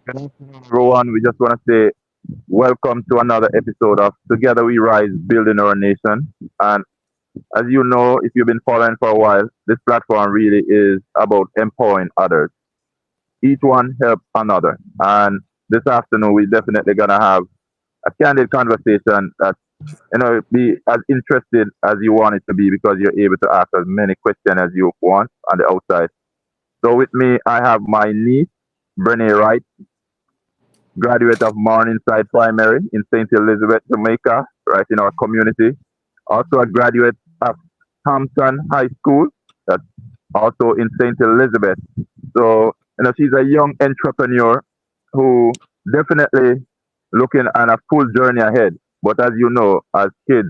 Good afternoon, everyone. We just want to say welcome to another episode of Together We Rise, Building Our Nation. And as you know, if you've been following for a while, this platform really is about empowering others. Each one helps another. And this afternoon, we're definitely going to have a candid conversation that, be as interested as you want it to be because you're able to ask as many questions as you want on the outside. So with me, I have my niece, Brene Wright, graduate of Morningside Primary in St. Elizabeth, Jamaica, right in our community. Also a graduate of Hampton High School, that's also in St. Elizabeth. So, she's a young entrepreneur who definitely looking on a full journey ahead. But as you know, as kids,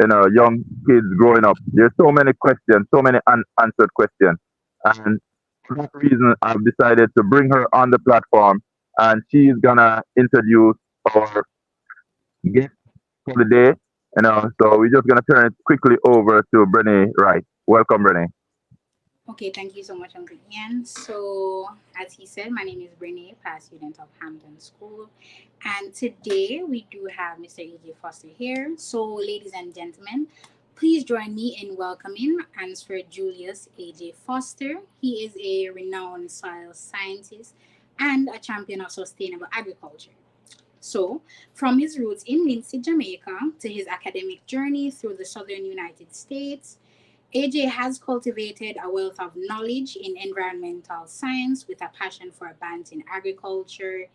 young kids growing up, there's so many questions, so many unanswered questions. And for that reason, I've decided to bring her on the platform and she's gonna introduce our guest for the day. So we're just gonna turn it quickly over to Brene Wright. Welcome, Brene. Okay, thank you so much, Uncle Ian. So, as he said, my name is Brene, past student of Hampton School, and today we do have Mr. E.J. Foster here. So, ladies and gentlemen, please join me in welcoming Anserd Julius A.J. Foster. He is a renowned soil scientist and a champion of sustainable agriculture. So, from his roots in Linstead, Jamaica, to his academic journey through the southern United States, AJ has cultivated a wealth of knowledge in environmental science with a passion for balancing agriculture,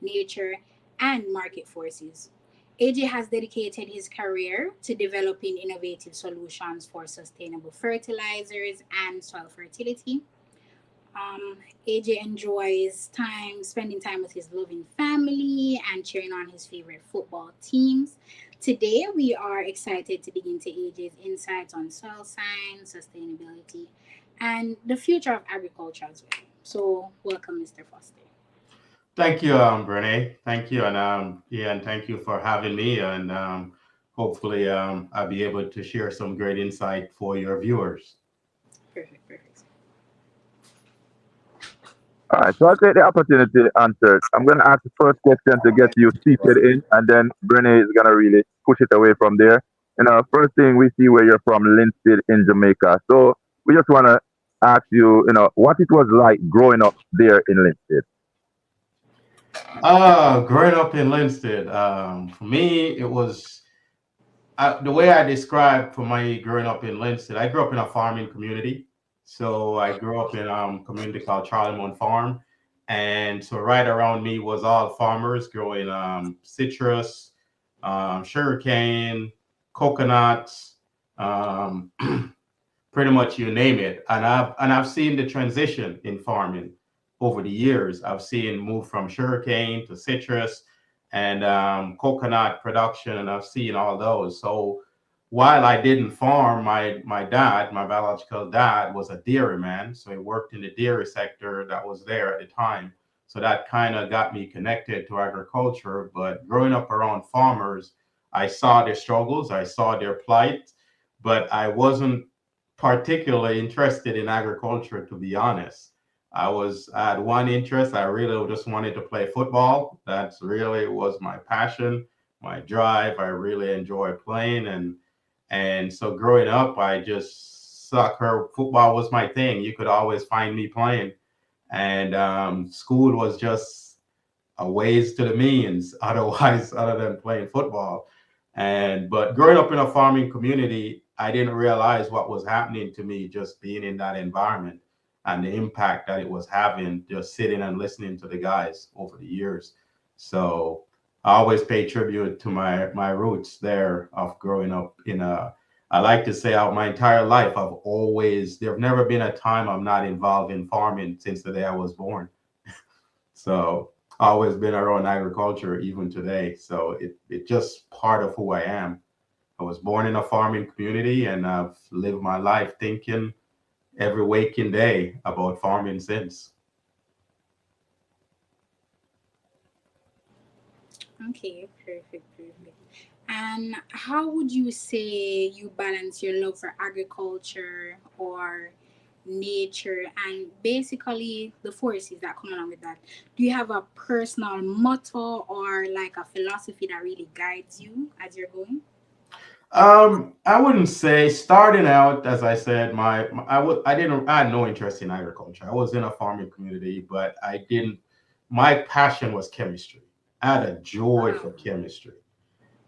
nature, and market forces. AJ has dedicated his career to developing innovative solutions for sustainable fertilizers and soil fertility. AJ enjoys spending time with his loving family and cheering on his favorite football teams. Today, we are excited to dig into AJ's insights on soil science, sustainability, and the future of agriculture as well. So, welcome, Mr. Foster. Thank you, Brene. Thank you, and yeah, and thank you for having me. And hopefully, I'll be able to share some great insight for your viewers. Perfect, perfect. All right, so I'll take the opportunity to answer. I'm gonna ask the first question to get you seated in, and then Brene is gonna really push it away from there. First thing we see where you're from, Linstead in Jamaica. So we just wanna ask you, what it was like growing up there in Linstead. Growing up in Linstead, for me, it was the way I describe for my growing up in Linstead. I grew up in a farming community, so I grew up in a community called Charlemont Farm, and so right around me was all farmers growing citrus, sugarcane, coconuts, um, pretty much you name it. And I've seen the transition in farming over the years. I've seen move from sugarcane to citrus and coconut production, and I've seen all those. So while I didn't farm, my dad, my biological dad, was a dairyman. So he worked in the dairy sector that was there at the time. So that kind of got me connected to agriculture. But growing up around farmers, I saw their struggles, I saw their plight, but I wasn't particularly interested in agriculture, to be honest. I had one interest. I really just wanted to play football. That's really was my passion, my drive. I really enjoy playing, and so growing up, I just soccer football was my thing. You could always find me playing, and school was just a ways to the means. Otherwise, other than playing football, and but growing up in a farming community, I didn't realize what was happening to me just being in that environment and the impact that it was having just sitting and listening to the guys over the years. So I always pay tribute to my roots there of growing up in a I like to say out my entire life I've always there've never been a time I'm not involved in farming since the day I was born. So always been around agriculture even today. So it just part of who I am. I was born in a farming community and I've lived my life thinking every waking day about farming since. Okay, perfect, perfect. And how would you say you balance your love for agriculture or nature, and basically the forces that come along with that. Do you have a personal motto or like a philosophy that really guides you as you're going? I wouldn't say starting out, as I said, I had no interest in agriculture. I was in a farming community, but I didn't. My passion was chemistry. I had a joy Wow. for chemistry,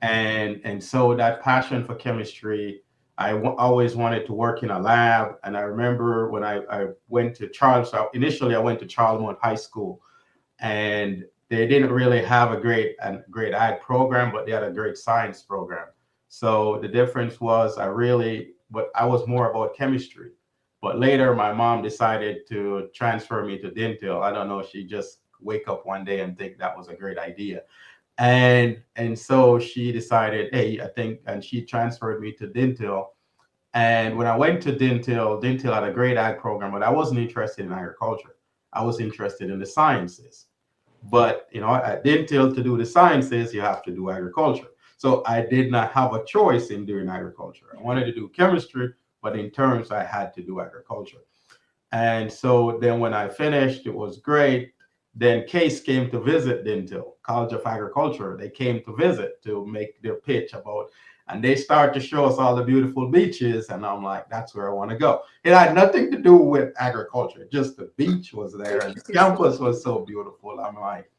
and so that passion for chemistry, always wanted to work in a lab. And I remember when I went to Charles. So initially, I went to Charlemont High School, and they didn't really have a great ag program, but they had a great science program. So the difference was but I was more about chemistry. But later, my mom decided to transfer me to dental. I don't know. She just wake up one day and think that was a great idea, and so she decided, hey, I think, and she transferred me to dental. And when I went to dental had a great ag program, but I wasn't interested in agriculture. I was interested in the sciences. But at dental, to do the sciences, you have to do agriculture. So I did not have a choice in doing agriculture. I wanted to do chemistry, but in terms I had to do agriculture. And so then when I finished, it was great. Then Case came to visit Dental, College of Agriculture. They came to visit to make their pitch about, and they started to show us all the beautiful beaches. And I'm like, that's where I want to go. It had nothing to do with agriculture, just the beach was there and the campus was so beautiful. I'm like,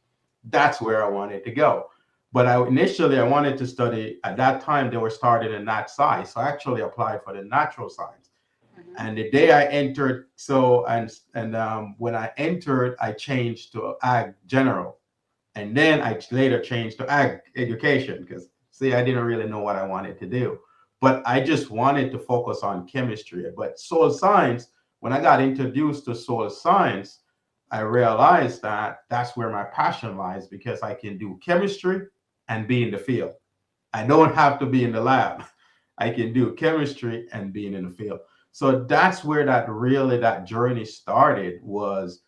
that's where I wanted to go. But initially I wanted to study. At that time, they were starting in nat sci, so I actually applied for the natural science. Mhm. And the day I entered, so and when I entered, I changed to ag general, and then I later changed to ag education because see, I didn't really know what I wanted to do, but I just wanted to focus on chemistry. But soil science, when I got introduced to soil science, I realized that that's where my passion lies because I can do chemistry and be in the field. I don't have to be in the lab. I can do chemistry and being in the field. So that's where that journey started, was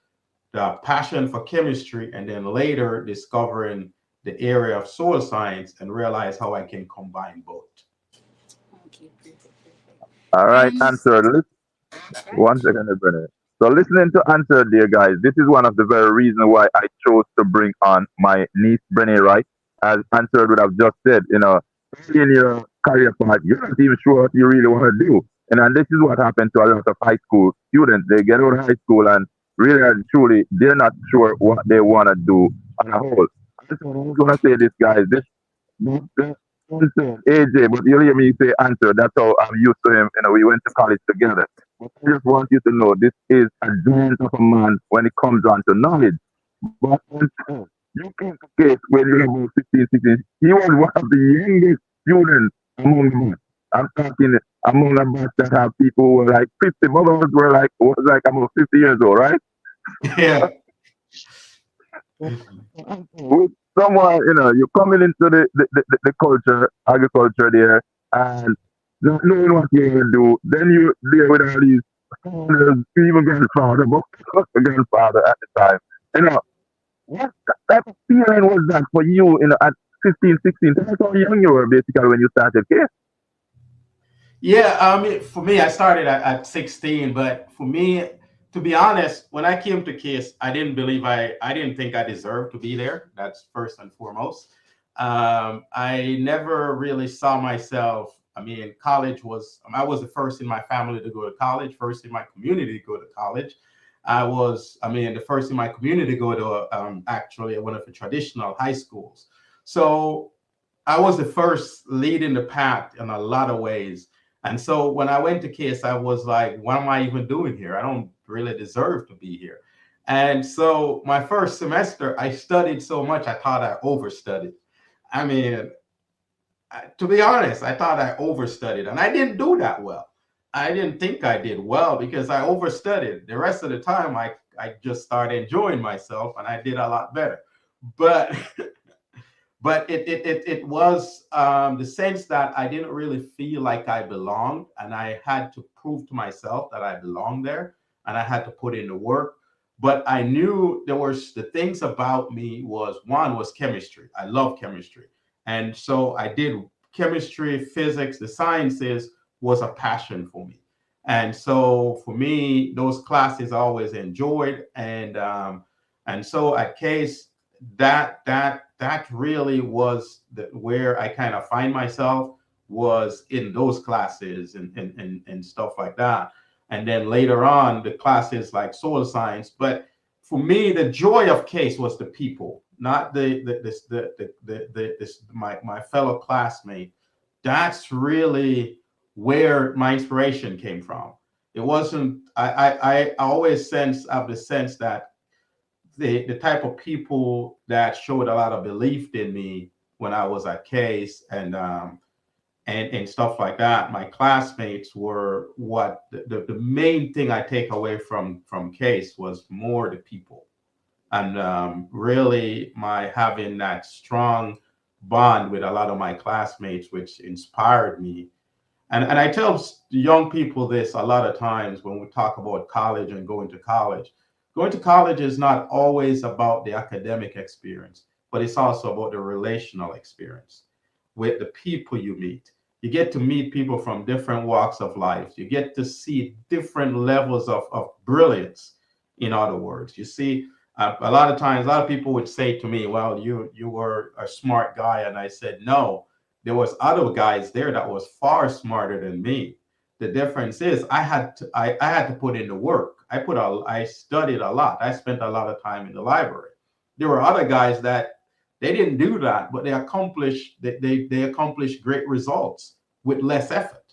the passion for chemistry, and then later discovering the area of soil science and realize how I can combine both. Okay, perfect, perfect. All right, And answer. right? One second, Brene. So listening to Answer, dear guys, this is one of the very reasons why I chose to bring on my niece Brene, right? As Answer would have just said, early in your career path, you're not even sure what you really want to do. And this is what happened to a lot of high school students. They get out of high school and really and truly, they're not sure what they want to do on a whole. And so I was going to say this, guys. Answer, AJ, but you hear me say answer. That's how I'm used to him. We went to college together. But I just want you to know this is a giant of a man when it comes on to knowledge. But answer, you came to case when you were about 15, 16. He was one of the youngest students among the batch. I'm talking among the batch that have people who were like 50. Most of us were like, was like about 50 years old, right? Yeah. With someone, you're coming into the culture, agriculture there, and not knowing what you're going to do, then you deal with all these fathers, even grandfather, but grandfather at the time. You know, what type of feeling was that for you, at 15, 16? That's how young you were basically when you started care. Yeah, for me, I started at 16, but for me, to be honest, when I came to KISS, I didn't think I deserved to be there. That's first and foremost. I never really saw myself. I mean, I was the first in my family to go to college, first in my community to go to college. The first in my community to go to actually one of the traditional high schools. So I was the first leading the pack in a lot of ways. And so when I went to KISS, I was like, what am I even doing here? I don't really deserve to be here. And so my first semester, I studied so much, I thought I overstudied. I mean, to be honest, I thought I overstudied and I didn't do that well. I didn't think I did well because I overstudied. The rest of the time, I just started enjoying myself and I did a lot better. But it was the sense that I didn't really feel like I belonged, and I had to prove to myself that I belonged there, and I had to put in the work. But I knew there was the things about me was one was chemistry. I love chemistry, and so I did chemistry, physics, the sciences was a passion for me. And so for me, those classes I always enjoyed, and so at Case, that really was where I kind of find myself, was in those classes and stuff like that. And then later on, the classes like soil science. But for me, the joy of Case was the people, not my fellow classmate. That's really where my inspiration came from. It wasn't. I always have the sense that the type of people that showed a lot of belief in me when I was at Case, and stuff like that. My classmates were what the main thing I take away from Case was more the people, and really my having that strong bond with a lot of my classmates, which inspired me. And I tell young people this a lot of times when we talk about college and going to college. Going to college is not always about the academic experience, but it's also about the relational experience with the people you meet. You get to meet people from different walks of life. You get to see different levels of brilliance, in other words. You see, a lot of times, a lot of people would say to me, well, you were a smart guy. And I said, no, there was other guys there that was far smarter than me. The difference is I had to put in the work. I studied a lot. I spent a lot of time in the library. There were other guys that they didn't do that, but they accomplished great results with less effort.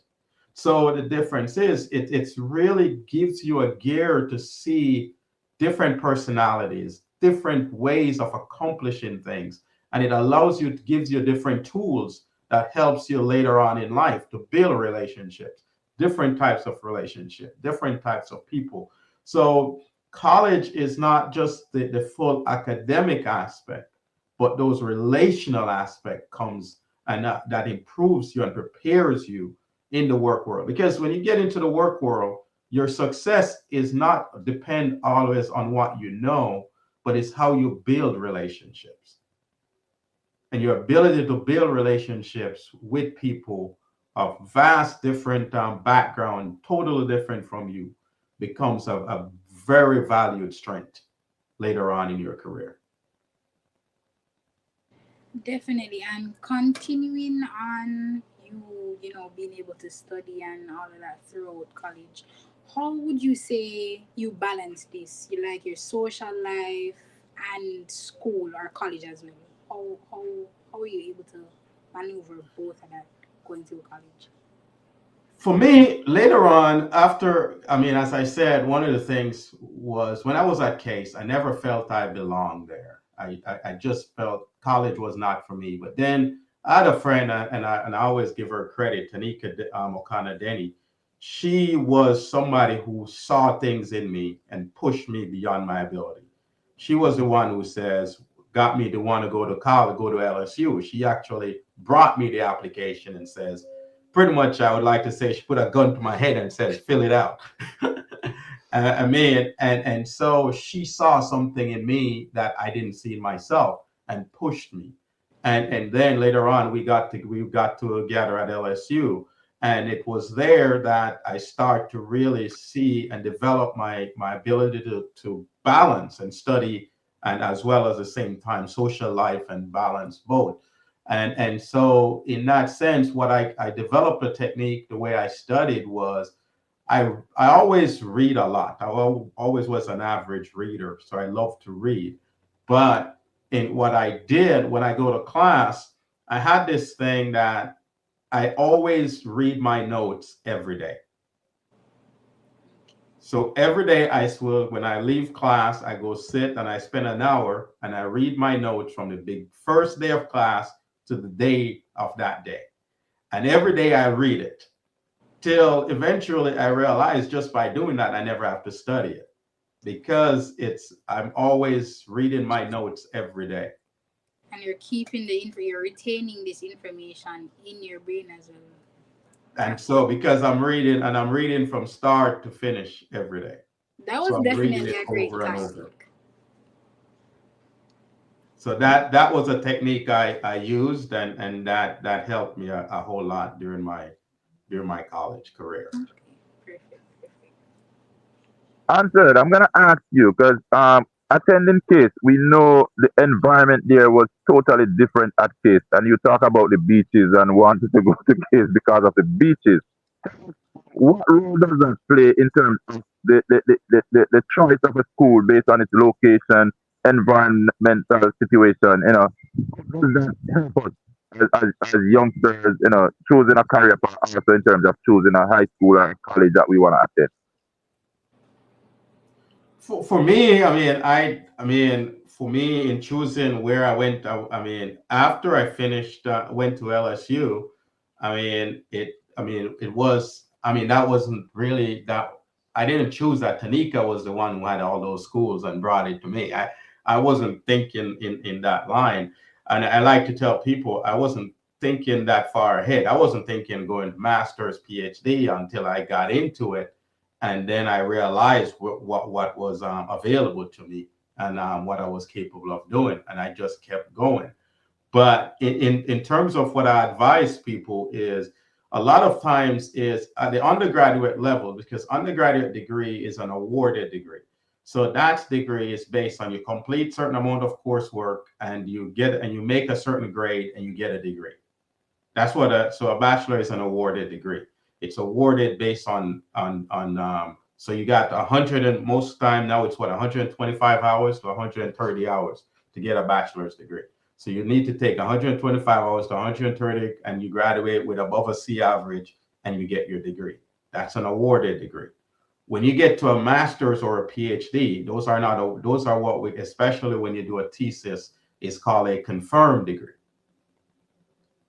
So the difference is it's really gives you a gear to see different personalities, different ways of accomplishing things, and it allows you, it gives you different tools that helps you later on in life to build relationships, different types of relationship, different types of people. So college is not just the full academic aspect, but those relational aspect comes, and that improves you and prepares you in the work world. Because when you get into the work world, your success is not depend always on what you know, but it's how you build relationships. And your ability to build relationships with people of vast different background, totally different from you, becomes a very valued strength later on in your career. Definitely. And continuing on, you know, being able to study and all of that throughout college, how would you say you balance this? You like your social life and school or college as well? How are you able to maneuver both of that going through college? For me, later on, after, I mean, as I said, one of the things was when I was at Case, I never felt I belonged there. I just felt college was not for me. But then I had a friend, and I always give her credit, Tanika O'Connor Denny. She was somebody who saw things in me and pushed me beyond my ability. She was the one who got me to want to go to college, go to LSU. She actually brought me the application and says, pretty much, I would like to say she put a gun to my head and says, fill it out. I mean, and so she saw something in me that I didn't see in myself and pushed me. And then later on, we got together at LSU, and it was there that I start to really see and develop my ability to balance and study, and as well as the same time social life and balance both. And so in that sense, what I developed a technique, the way I studied was I always read a lot. Always was an average reader, so I love to read. But in what I did when I go to class, I had this thing that I always read my notes every day. So every day when I leave class, I go sit and I spend an hour and I read my notes from the big first day of class to the day of that day. And every day I read it till eventually I realized just by doing that, I never have to study it because I'm always reading my notes every day. And you're keeping you're retaining this information in your brain as well. And so because I'm reading from start to finish every day. That So was I'm reading definitely it a great over and over. tactic. So that was a technique I used, and that helped me a whole lot during my college career. Okay, perfect. Answered. I'm gonna ask you because attending Case, we know the environment there was totally different at Case, and you talk about the beaches and wanted to go to Case because of the beaches. What role does that play in terms of the choice of a school based on its location, environmental situation? How does that help us as youngsters, choosing a career path, also in terms of choosing a high school or college that we want to attend? For me, for me in choosing where I went, after I finished, went to LSU. It was, that wasn't really that. I didn't choose that. Tanika was the one who had all those schools and brought it to me. I wasn't thinking in that line, and I like to tell people I wasn't thinking that far ahead. I wasn't thinking going master's, PhD until I got into it, and then I realized what was available to me, and what I was capable of doing, and I just kept going. But in terms of what I advise people is a lot of times is at the undergraduate level, because undergraduate degree is an awarded degree. So that degree is based on you complete certain amount of coursework and you make a certain grade and you get a degree. That's what a bachelor is, an awarded degree. It's awarded based on so you got 100, and most time now it's what, 125 hours to 130 hours to get a bachelor's degree. So you need to take 125 hours to 130 and you graduate with above a C average and you get your degree. That's an awarded degree. When you get to a master's or a PhD, those are what we, especially when you do a thesis, is called a confirmed degree.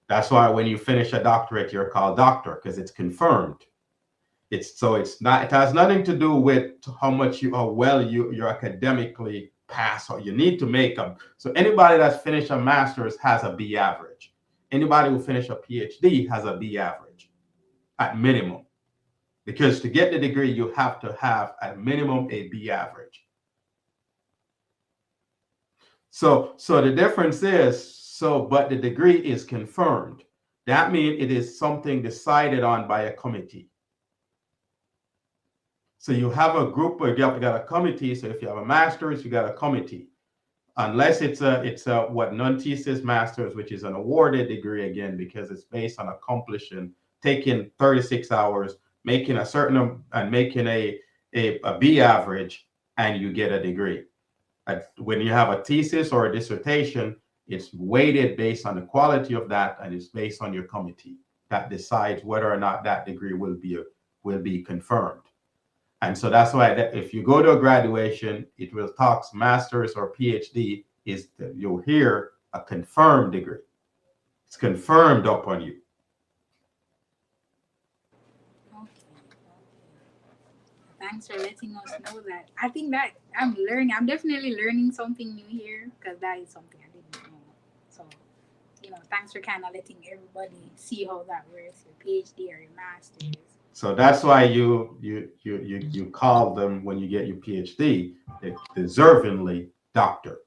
That's why when you finish a doctorate, you're called doctor, because it's confirmed. It's not, it has nothing to do with how much you're academically pass, or you need to make them. So anybody that's finished a master's has a B average. Anybody who finished a PhD has a B average at minimum. Because to get the degree, you have to have at minimum a B average. So the difference is, but the degree is confirmed. That means it is something decided on by a committee. So you have a group, or you got a committee. So if you have a master's, you got a committee. Unless it's a what non-thesis master's, which is an awarded degree again, because it's based on accomplishing, taking 36 hours, making a certain and making a B average, and you get a degree. When you have a thesis or a dissertation, it's weighted based on the quality of that, and it's based on your committee that decides whether or not that degree will be confirmed. And so that's why if you go to a graduation, it will talk master's or PhD, you'll hear a confirmed degree. It's confirmed upon you. Okay. Thanks for letting us know that. I think that I'm learning. I'm definitely learning something new here because that is something I didn't know. So, thanks for kind of letting everybody see how that works, your PhD or your master's. So that's why you call them, when you get your PhD, deservingly doctor,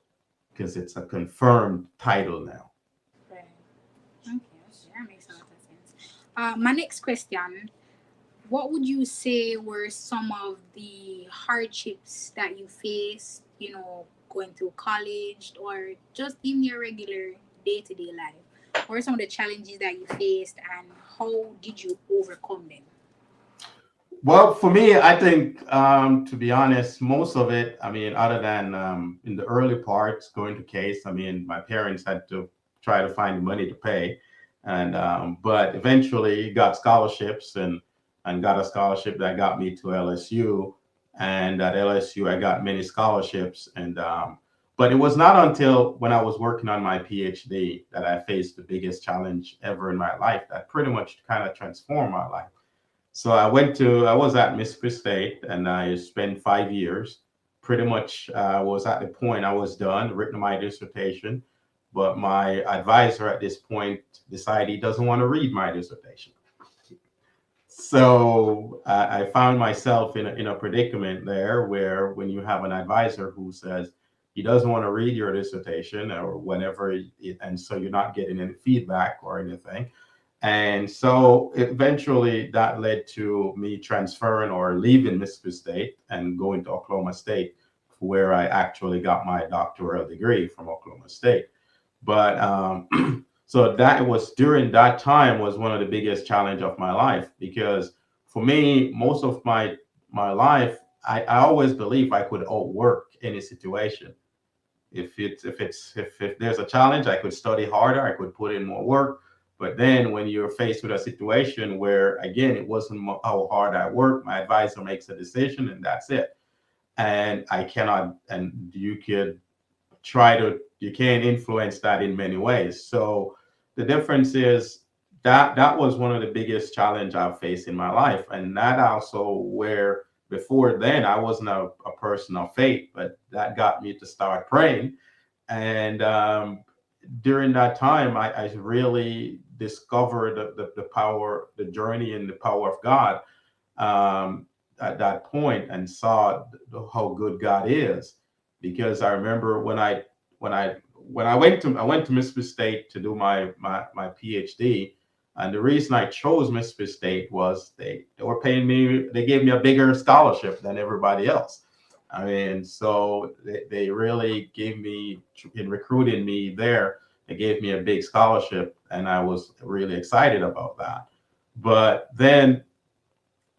because it's a confirmed title now. Right. Okay, that makes a lot of sense. My next question: what would you say were some of the hardships that you faced? Going through college or just in your regular day-to-day life. What are some of the challenges that you faced, and how did you overcome them? Well, for me, I think, to be honest, most of it, other than in the early parts going to case, my parents had to try to find money to pay. And but eventually got scholarships and got a scholarship that got me to LSU. And at LSU, I got many scholarships. And but it was not until when I was working on my PhD that I faced the biggest challenge ever in my life that pretty much kind of transformed my life. So I was at Mississippi State and I spent 5 years. Pretty much was at the point I was done, written my dissertation, but my advisor at this point decided he doesn't want to read my dissertation. So I found myself in a predicament there where when you have an advisor who says he doesn't want to read your dissertation or whenever, and so you're not getting any feedback or anything, And so eventually that led to me transferring or leaving Mississippi State and going to Oklahoma State, where I actually got my doctoral degree from Oklahoma State. But so that was during that time was one of the biggest challenge of my life, because for me, most of my life, I always believe I could outwork any situation. If there's a challenge, I could study harder, I could put in more work. But then when you're faced with a situation where, again, it wasn't how hard I work, my advisor makes a decision and that's it. And I cannot, and you can't influence that in many ways. So the difference is that was one of the biggest challenge I've faced in my life. And that also where before then I wasn't a person of faith, but that got me to start praying. And during that time, I really discovered the power, the journey and the power of God at that point, and saw how good God is. Because I remember when I went to Mississippi State to do my PhD, and the reason I chose Mississippi State was they were paying me, they gave me a bigger scholarship than everybody else. I mean, so they really gave me, in recruiting me there, they gave me a big scholarship, and I was really excited about that. But then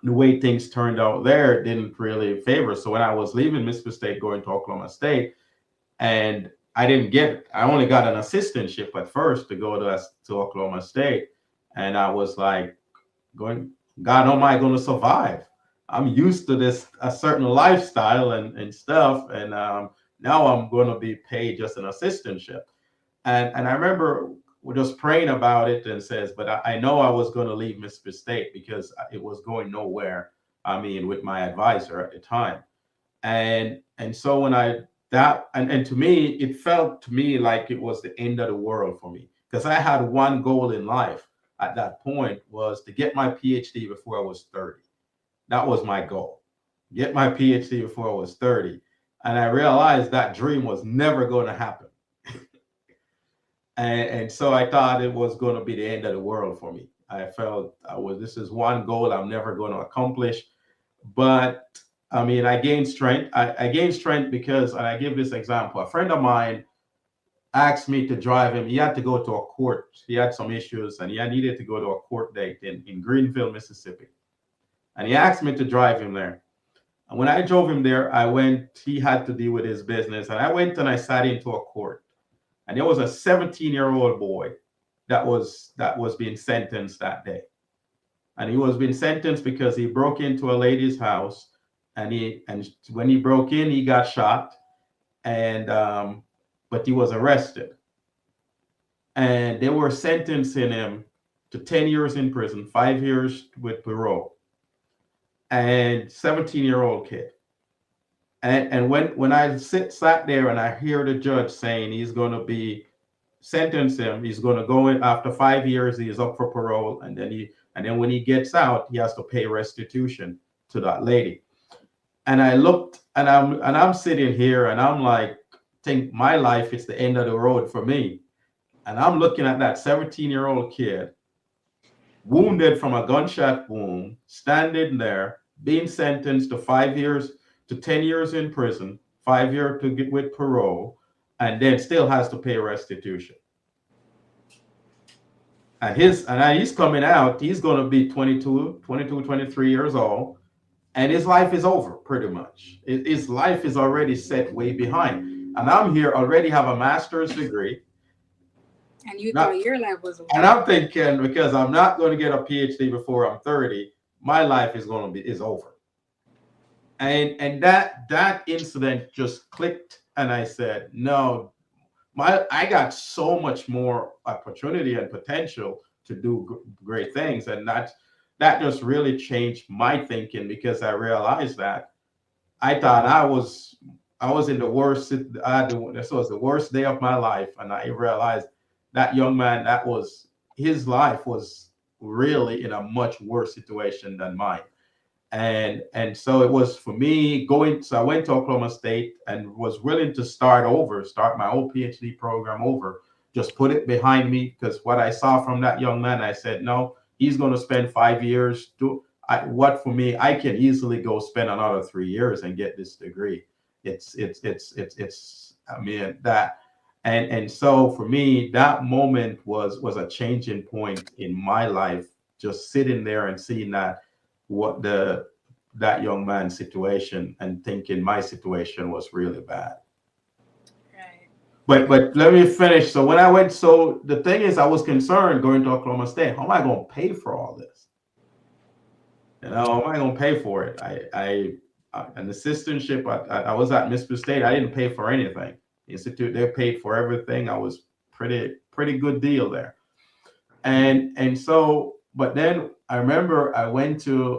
the way things turned out there didn't really favor. So when I was leaving Mississippi State going to Oklahoma State, and I only got an assistantship at first to go to Oklahoma State. And I was like going, God, how am I going to survive? I'm used to a certain lifestyle and stuff. And now I'm going to be paid just an assistantship. And I remember we're just praying about it, and says, but I know I was going to leave Mississippi State because it was going nowhere. I mean, with my advisor at the time. And so when and to me, it felt to me like it was the end of the world for me, because I had one goal in life at that point, was to get my PhD before I was 30. That was my goal. Get my PhD before I was 30. And I realized that dream was never going to happen. And so I thought it was going to be the end of the world for me. I felt this is one goal I'm never going to accomplish. But I mean, I gained strength. I gained strength because, and I give this example, a friend of mine asked me to drive him. He had to go to a court. He had some issues and he needed to go to a court date in Greenville, Mississippi. And he asked me to drive him there. And when I drove him there, he had to deal with his business. And I went and I sat into a court. And there was a 17-year-old boy that was being sentenced that day. And he was being sentenced because he broke into a lady's house, and when he broke in, he got shot, and but he was arrested. And they were sentencing him to 10 years in prison, 5 years with parole, and 17-year-old kid. And when I sat there and I hear the judge saying he's going to be sentence him, he's going to go in after 5 years, he is up for parole, and then when he gets out, he has to pay restitution to that lady. And I looked, and I'm sitting here, and I'm like, think my life is the end of the road for me. And I'm looking at that 17-year-old kid, wounded from a gunshot wound, standing there, being sentenced to 5 years to 10 years in prison, 5 years to get with parole, and then still has to pay restitution. And he's coming out, he's going to be 22, 23 years old, and his life is over pretty much. His life is already set way behind. And I'm here, already have a master's degree. And you thought your life was over. And I'm thinking, because I'm not going to get a PhD before I'm 30, my life is over. And that incident just clicked, and I said, no, I got so much more opportunity and potential to do great things. And that just really changed my thinking, because I realized that I thought I was in the worst. This was the worst day of my life, and I realized that young man, his life was really in a much worse situation than mine. And so it was for me so I went to Oklahoma State and was willing to start my whole PhD program over, just put it behind me, because what I saw from that young man, I said, no, he's going to spend 5 years. What for me, I can easily go spend another 3 years and get this degree. It's I mean that, and so for me, that moment was a changing point in my life, just sitting there and seeing what that young man's situation, and thinking my situation was really bad. Right. But let me finish. So when I went, so the thing is, I was concerned going to Oklahoma State. How am I going to pay for all this? How am I going to pay for it? An assistantship. I was at Mississippi State. I didn't pay for anything. The institute, they paid for everything. I was pretty good deal there. And so, but then I remember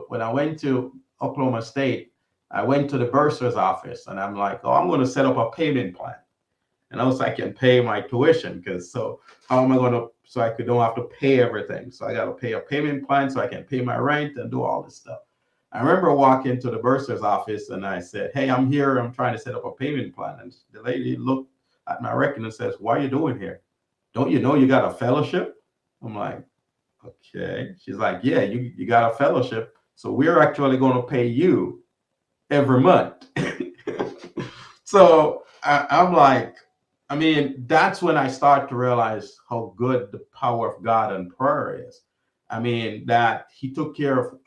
when I went to Oklahoma State, I went to the bursar's office, and I'm like, oh, I'm going to set up a payment plan. And also I can pay my tuition, because so how am I going to, so I don't have to pay everything. So I got to pay a payment plan so I can pay my rent and do all this stuff. I remember walking to the bursar's office, and I said, hey, I'm here. I'm trying to set up a payment plan. And the lady looked at my record and says, what are you doing here? Don't you know you got a fellowship? I'm like, okay. She's like, yeah, you got a fellowship. So we're actually going to pay you every month. So I'm like, I mean, that's when I start to realize how good the power of God and prayer is. I mean, that he took care of,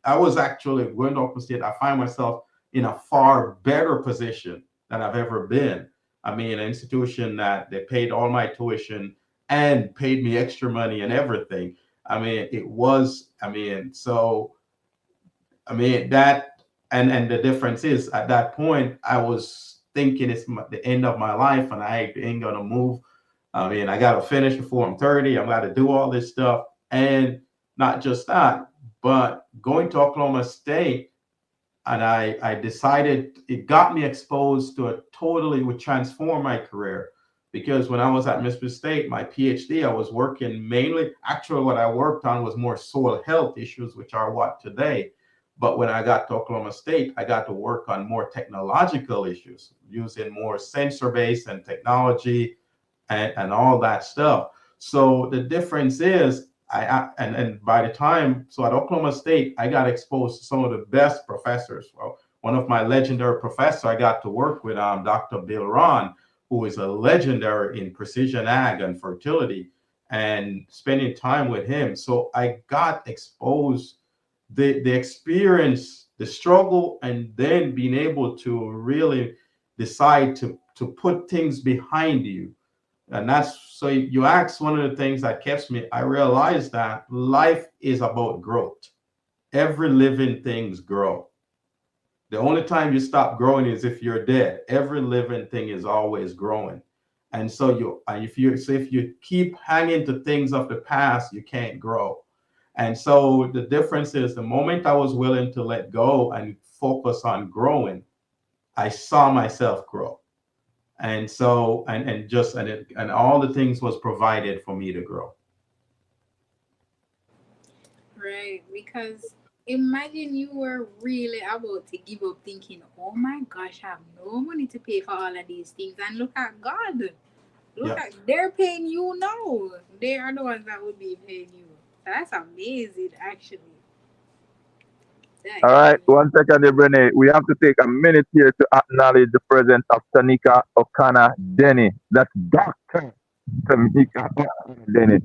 I was actually going to Oklahoma State. I find myself in a far better position than I've ever been. I mean, an institution that they paid all my tuition and paid me extra money and everything. I mean, that, and the difference is, at that point, I was thinking it's the end of my life and I ain't gonna move. I mean, I gotta finish before I'm 30. I'm gotta do all this stuff. And not just that, but going to Oklahoma State, and I decided, it got me exposed to would transform my career. Because when I was at Mississippi State, my Ph.D., I was working mainly, actually what I worked on was more soil health issues, which are what today. But when I got to Oklahoma State, I got to work on more technological issues, using more sensor-based and technology and all that stuff. So the difference is, and by the time, so at Oklahoma State, I got exposed to some of the best professors. Well, one of my legendary professors I got to work with, Dr. Bill Ron, who is a legendary in precision ag and fertility, and spending time with him. So I got exposed the experience, the struggle, and then being able to really decide to put things behind you. And that's, so you asked one of the things that keeps me, I realized that life is about growth. Every living things grow. The only time you stop growing is if you're dead. Every living thing is always growing. And so if you keep hanging to things of the past, you can't grow. And so the difference is, the moment I was willing to let go and focus on growing, I saw myself grow. And so, and all the things was provided for me to grow. Right, because imagine you were really about to give up, thinking, oh my gosh, I have no money to pay for all of these things. And look at God. They're paying you now. They are the ones that would be paying you. That's amazing, actually. All right, 1 second, Brene. We have to take a minute here to acknowledge the presence of Tanika O'Connor Denny. That's Dr. Tanika O'Connor Denny.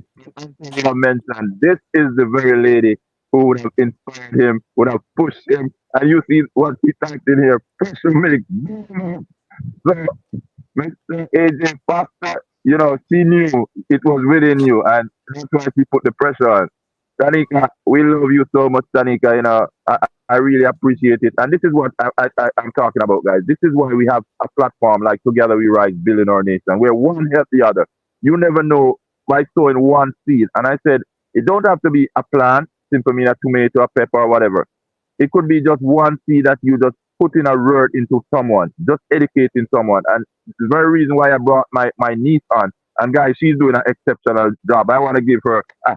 I mentioned, this is the very lady who would have inspired him, would have pushed him. And you see what he typed in here, pressure milk. So, Mr. AJ Foster, she knew it was within you, and that's why she put the pressure on. Tanika, we love you so much, Tanika. I really appreciate it. And this is what I'm talking about, guys. This is why we have a platform like Together We Rise, Building Our Nation, where one helps the other. You never know by sowing one seed. And I said, it don't have to be a plant, simple mean a tomato, a pepper, or whatever. It could be just one seed that you just put in a word into someone, just educating someone. And the very reason why I brought my niece on. And guys, she's doing an exceptional job. I want to give her a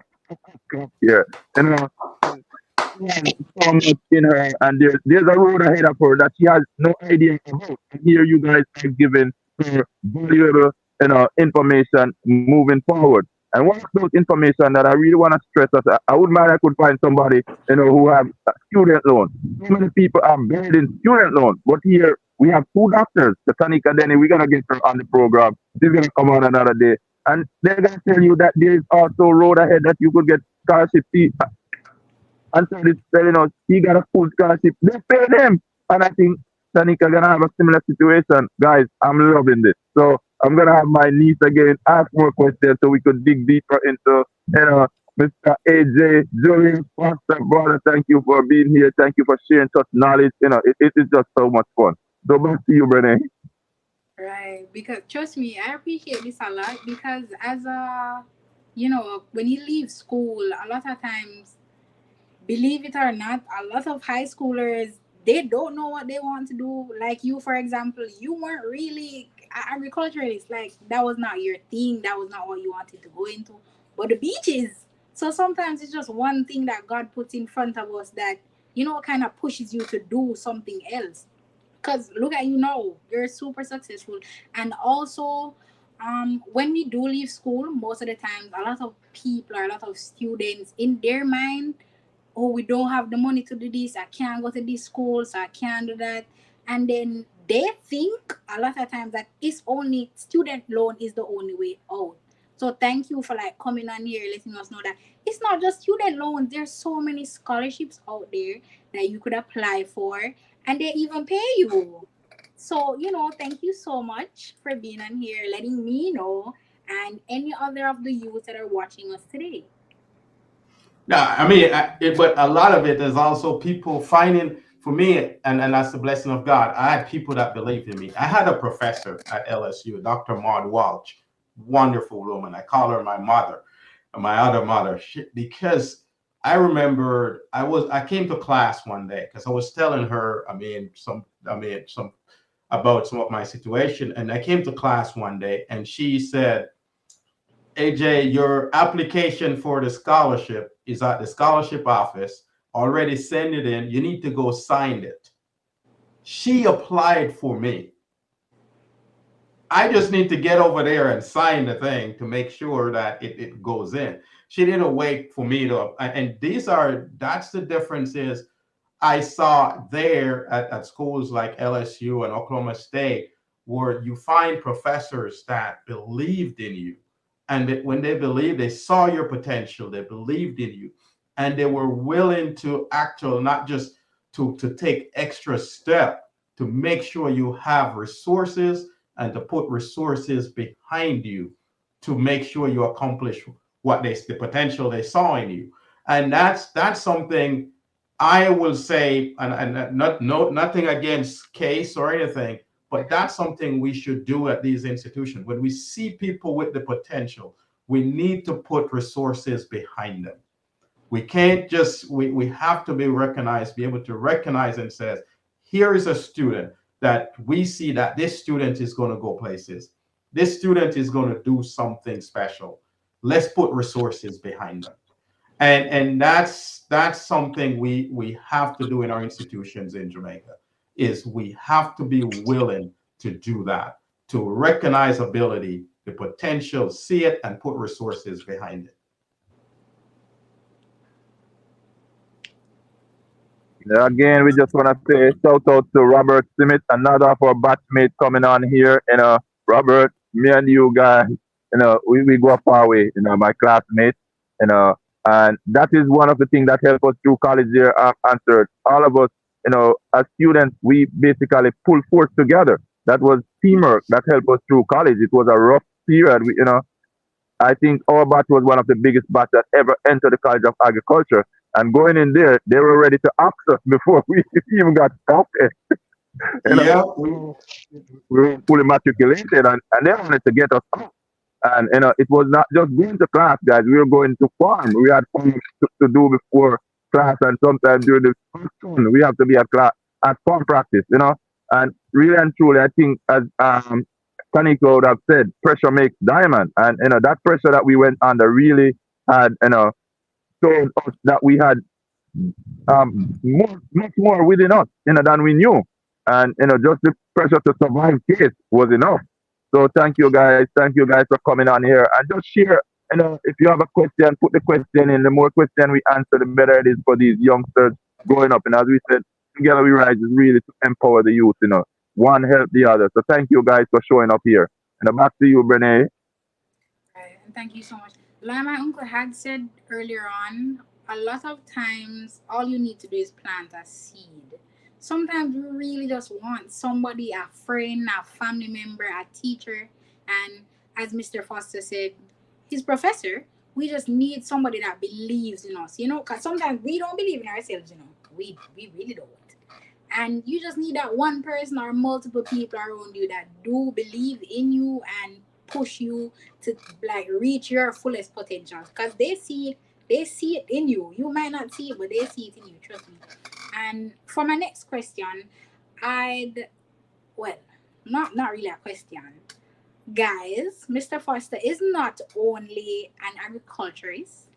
here. So much in her, and there's a road ahead of her that she has no idea about. And here you guys are giving her valuable information moving forward. And one of those information that I really want to stress is I would mind I could find somebody, who have a student loan. So many people are buried in student loan, but here we have two doctors, the Tanika Denny. We're gonna get her on the program. She's gonna come on another day, and they're gonna tell you that there is also road ahead that you could get scholarship. And so it's telling us he got a full scholarship. They pay them. And I think Tanika gonna have a similar situation. Guys, I'm loving this. So I'm gonna have my niece again ask more questions so we could dig deeper into Mr. AJ Julius Foster, brother. Thank you for being here. Thank you for sharing such knowledge. It is just so much fun. So back to you, Brene. Right, because trust me, I appreciate this a lot because as a, when you leave school, a lot of times, believe it or not, a lot of high schoolers, they don't know what they want to do. Like you, for example, you weren't really agriculturalist. Like that was not your thing. That was not what you wanted to go into. But the beaches. So sometimes it's just one thing that God puts in front of us that kind of pushes you to do something else. Because look at you now, you're super successful. And also, when we do leave school, most of the time, a lot of people or a lot of students in their mind, oh, we don't have the money to do this, I can't go to this school, so I can't do that. And then they think a lot of times that it's only student loan is the only way out. So thank you for like coming on here, letting us know that it's not just student loans. There's so many scholarships out there that you could apply for, and they even pay you. So thank you so much for being on here, letting me know, and any other of the youth that are watching us today. No, I mean, but a lot of it is also people finding, for me, and that's the blessing of God. I had people that believed in me. I had a professor at LSU, Dr. Maud Walsh, wonderful woman. I call her my mother, my other mother, because I remembered I came to class one day because I was telling her, some about some of my situation, and I came to class one day, and she said, AJ, your application for the scholarship is at the scholarship office. Already send it in. You need to go sign it. She applied for me. I just need to get over there and sign the thing to make sure that it goes in. She didn't wait for me to, and that's the difference is I saw there at schools like LSU and Oklahoma State, where you find professors that believed in you. And when they believed, they saw your potential, they believed in you, and they were willing to actually not just to take extra step to make sure you have resources and to put resources behind you to make sure you accomplish the potential they saw in you. And that's something I will say, and nothing against Case or anything, but that's something we should do at these institutions. When we see people with the potential, we need to put resources behind them. We can't just, we have to be recognized, be able to recognize and say, here is a student that we see that this student is going to go places. This student is going to do something special. Let's put resources behind them. And that's something we have to do in our institutions in Jamaica, is we have to be willing to do that, to recognize ability, the potential, see it, and put resources behind it. Again, we just want to say shout out to Robert Smith, another of our batchmates coming on here. Robert, me and you guys, we go far away, my classmates, and that is one of the things that help us through college there, Anserd. All of us, as students, we basically pull force together. That was teamwork that helped us through college. It was a rough period. I think our batch was one of the biggest batch that ever entered the College of Agriculture. And going in there, they were ready to ask us before we even got started. Yeah. We were fully matriculated, and they wanted to get us out. And it was not just going to class, guys. We were going to farm. We had farm to do before class, and sometimes during the afternoon, we have to be at farm practice. And really and truly, I think as Tanika would have said, pressure makes diamond, and that pressure that we went under really had showed us that we had much more within us, than we knew, and just the pressure to survive case was enough. So thank you guys for coming on here and just share. If you have a question, put the question in. The more question we answer, the better it is for these youngsters growing up. And as we said, together we rise is really to empower the youth. One help the other. So thank you guys for showing up here. And back to you, Brene. Right, and thank you so much. Like my uncle had said earlier on, a lot of times all you need to do is plant a seed. Sometimes we really just want somebody, a friend, a family member, a teacher, and as Mr. Foster said, his professor, we just need somebody that believes in us, because sometimes we don't believe in ourselves. We really don't. And you just need that one person or multiple people around you that do believe in you and push you to like reach your fullest potential because they see it in you. You might not see it, but they see it in you, trust me. And for my next question, I'd well, not really a question. Guys, Mr. Foster is not only an agriculturist,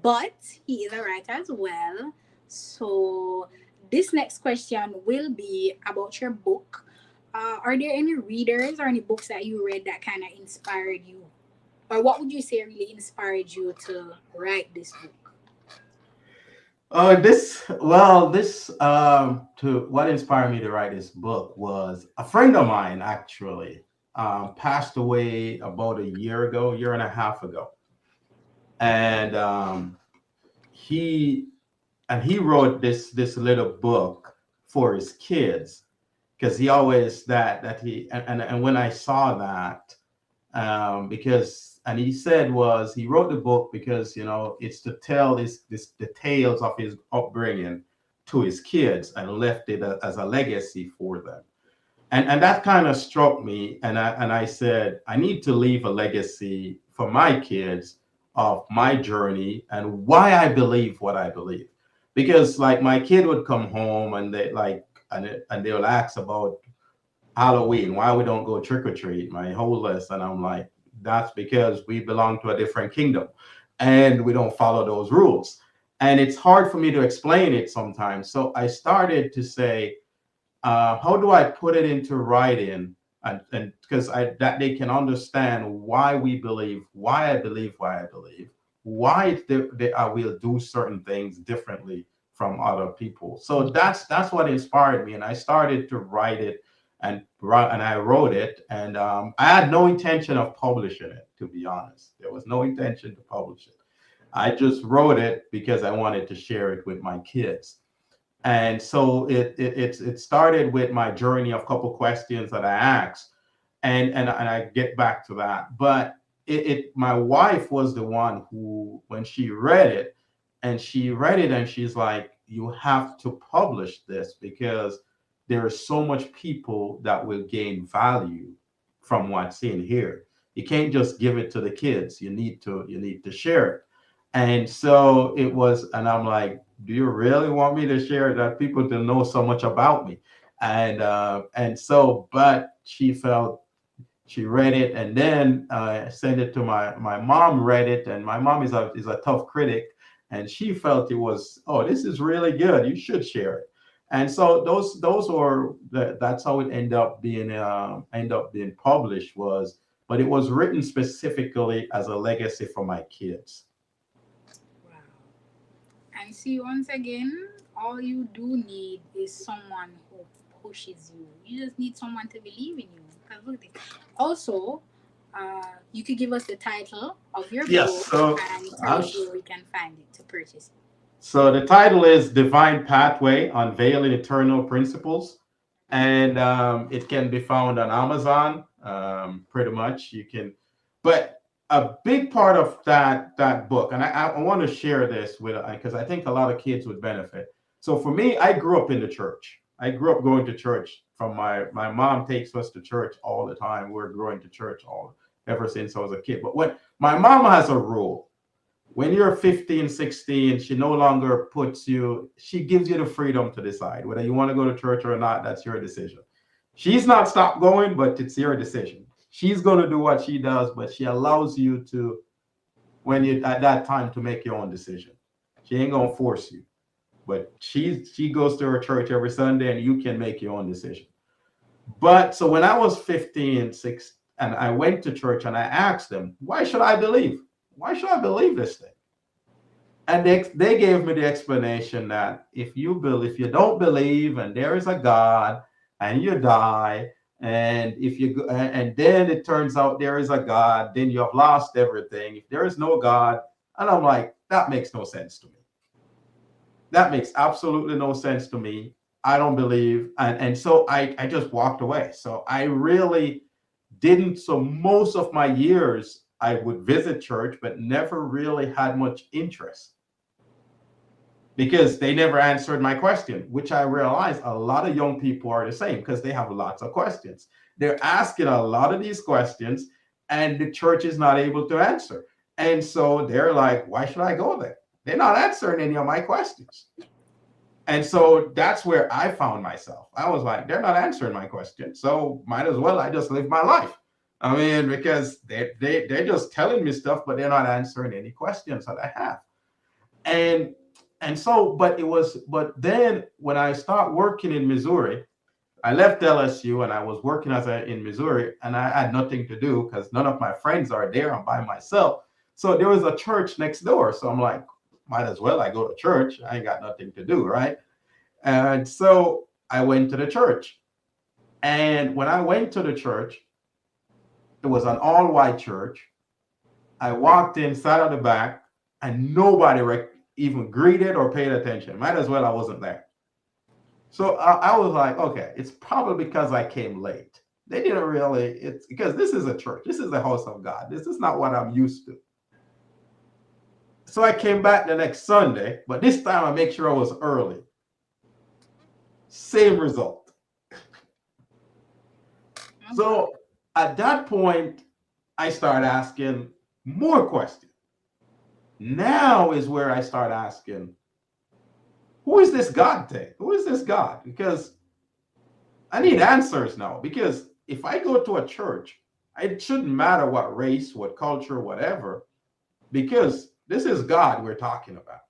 but he is a writer as well. So, this next question will be about your book. Are there any readers or any books that you read that kind of inspired you? Or what would you say really inspired you to write this book? To what inspired me to write this book was a friend of mine actually passed away about a year ago, year and a half ago, and he he wrote this little book for his kids because he always that he and when I saw that because and he said was he wrote the book because it's to tell this the tales of his upbringing to his kids and left it as a legacy for them and that kind of struck me and I said I need to leave a legacy for my kids of my journey and why I believe what I believe because like my kid would come home and and they'll ask about Halloween, why we don't go trick or treat, my whole list. And I'm like, that's because we belong to a different kingdom and we don't follow those rules. And it's hard for me to explain it sometimes. So I started to say, how do I put it into writing? And because that they can understand why we believe, why I believe, why I will do certain things differently from other people. So that's what inspired me. And I started to write it and I wrote it, and I had no intention of publishing it. To be honest, there was no intention to publish it. I just wrote it because I wanted to share it with my kids, and so it started with my journey of a couple questions that I asked, and I get back to that. But my wife was the one who, when she read it, and she's like, "You have to publish this because." There is so much people that will gain value from what's in here. You can't just give it to the kids. You need to share it. And so it was, and I'm like, do you really want me to share that people to know so much about me? And so, but she read it and then sent it to my mom. Read it, and my mom is a tough critic, and she felt it was, oh, this is really good. You should share it. And so those were that's how it ended up being published was, but it was written specifically as a legacy for my kids. Wow. And see, once again, all you do need is someone who pushes you. You just need someone to believe in you. 'Cause look at this. Also, you could give us the title of your Yes. book So and tell I'll us where we can find it to purchase it. So the title is Divine Pathway Unveiling Eternal Principles. And it can be found on Amazon. Pretty much you can, but a big part of that book, and I want to share this with because I think a lot of kids would benefit. So for me, I grew up in the church. I grew up going to church from my mom takes us to church all the time. We're going to church all ever since I was a kid. But when my mom has a rule, when you're 15, 16, she no longer she gives you the freedom to decide whether you want to go to church or not. That's your decision. She's not stopped going, but it's your decision. She's going to do what she does, but she allows you to, when you at that time, to make your own decision. She ain't going to force you, but she goes to her church every Sunday and you can make your own decision. But so when I was 15, 16, And I went to church and I asked them, why should I believe? Why should I believe this thing? And they gave me the explanation that if you don't believe and there is a God and you die, and and then it turns out there is a God, then you have lost everything. If there is no God, and I'm like, that makes no sense to me. That makes absolutely no sense to me. I don't believe, and so I just walked away. So I really didn't. So most of my years I would visit church, but never really had much interest, because they never answered my question, which I realized a lot of young people are the same, because they have lots of questions. They're asking a lot of these questions and the church is not able to answer. And so they're like, why should I go there? They're not answering any of my questions. And so that's where I found myself. I was like, they're not answering my question, so might as well I just live my life. I mean, because they're just telling me stuff, but they're not answering any questions that I have. And so, but then when I start working in Missouri, I left LSU and I was working in Missouri, and I had nothing to do because none of my friends are there. I'm by myself. So there was a church next door. So I'm like, might as well I go to church. I ain't got nothing to do, right? And so I went to the church. And when I went to the church, it was an all-white church. I walked in, sat at the back, and nobody even greeted or paid attention. Might as well I wasn't there. So I was like, okay, it's probably because I came late. They didn't really, it's because this is a church. This is the house of God. This is not what I'm used to. So I came back the next Sunday, but this time I make sure I was early. Same result. So at that point, I started asking more questions. Now is where I start asking, who is this God thing? Who is this God? Because I need answers now. Because if I go to a church, it shouldn't matter what race, what culture, whatever, because this is God we're talking about.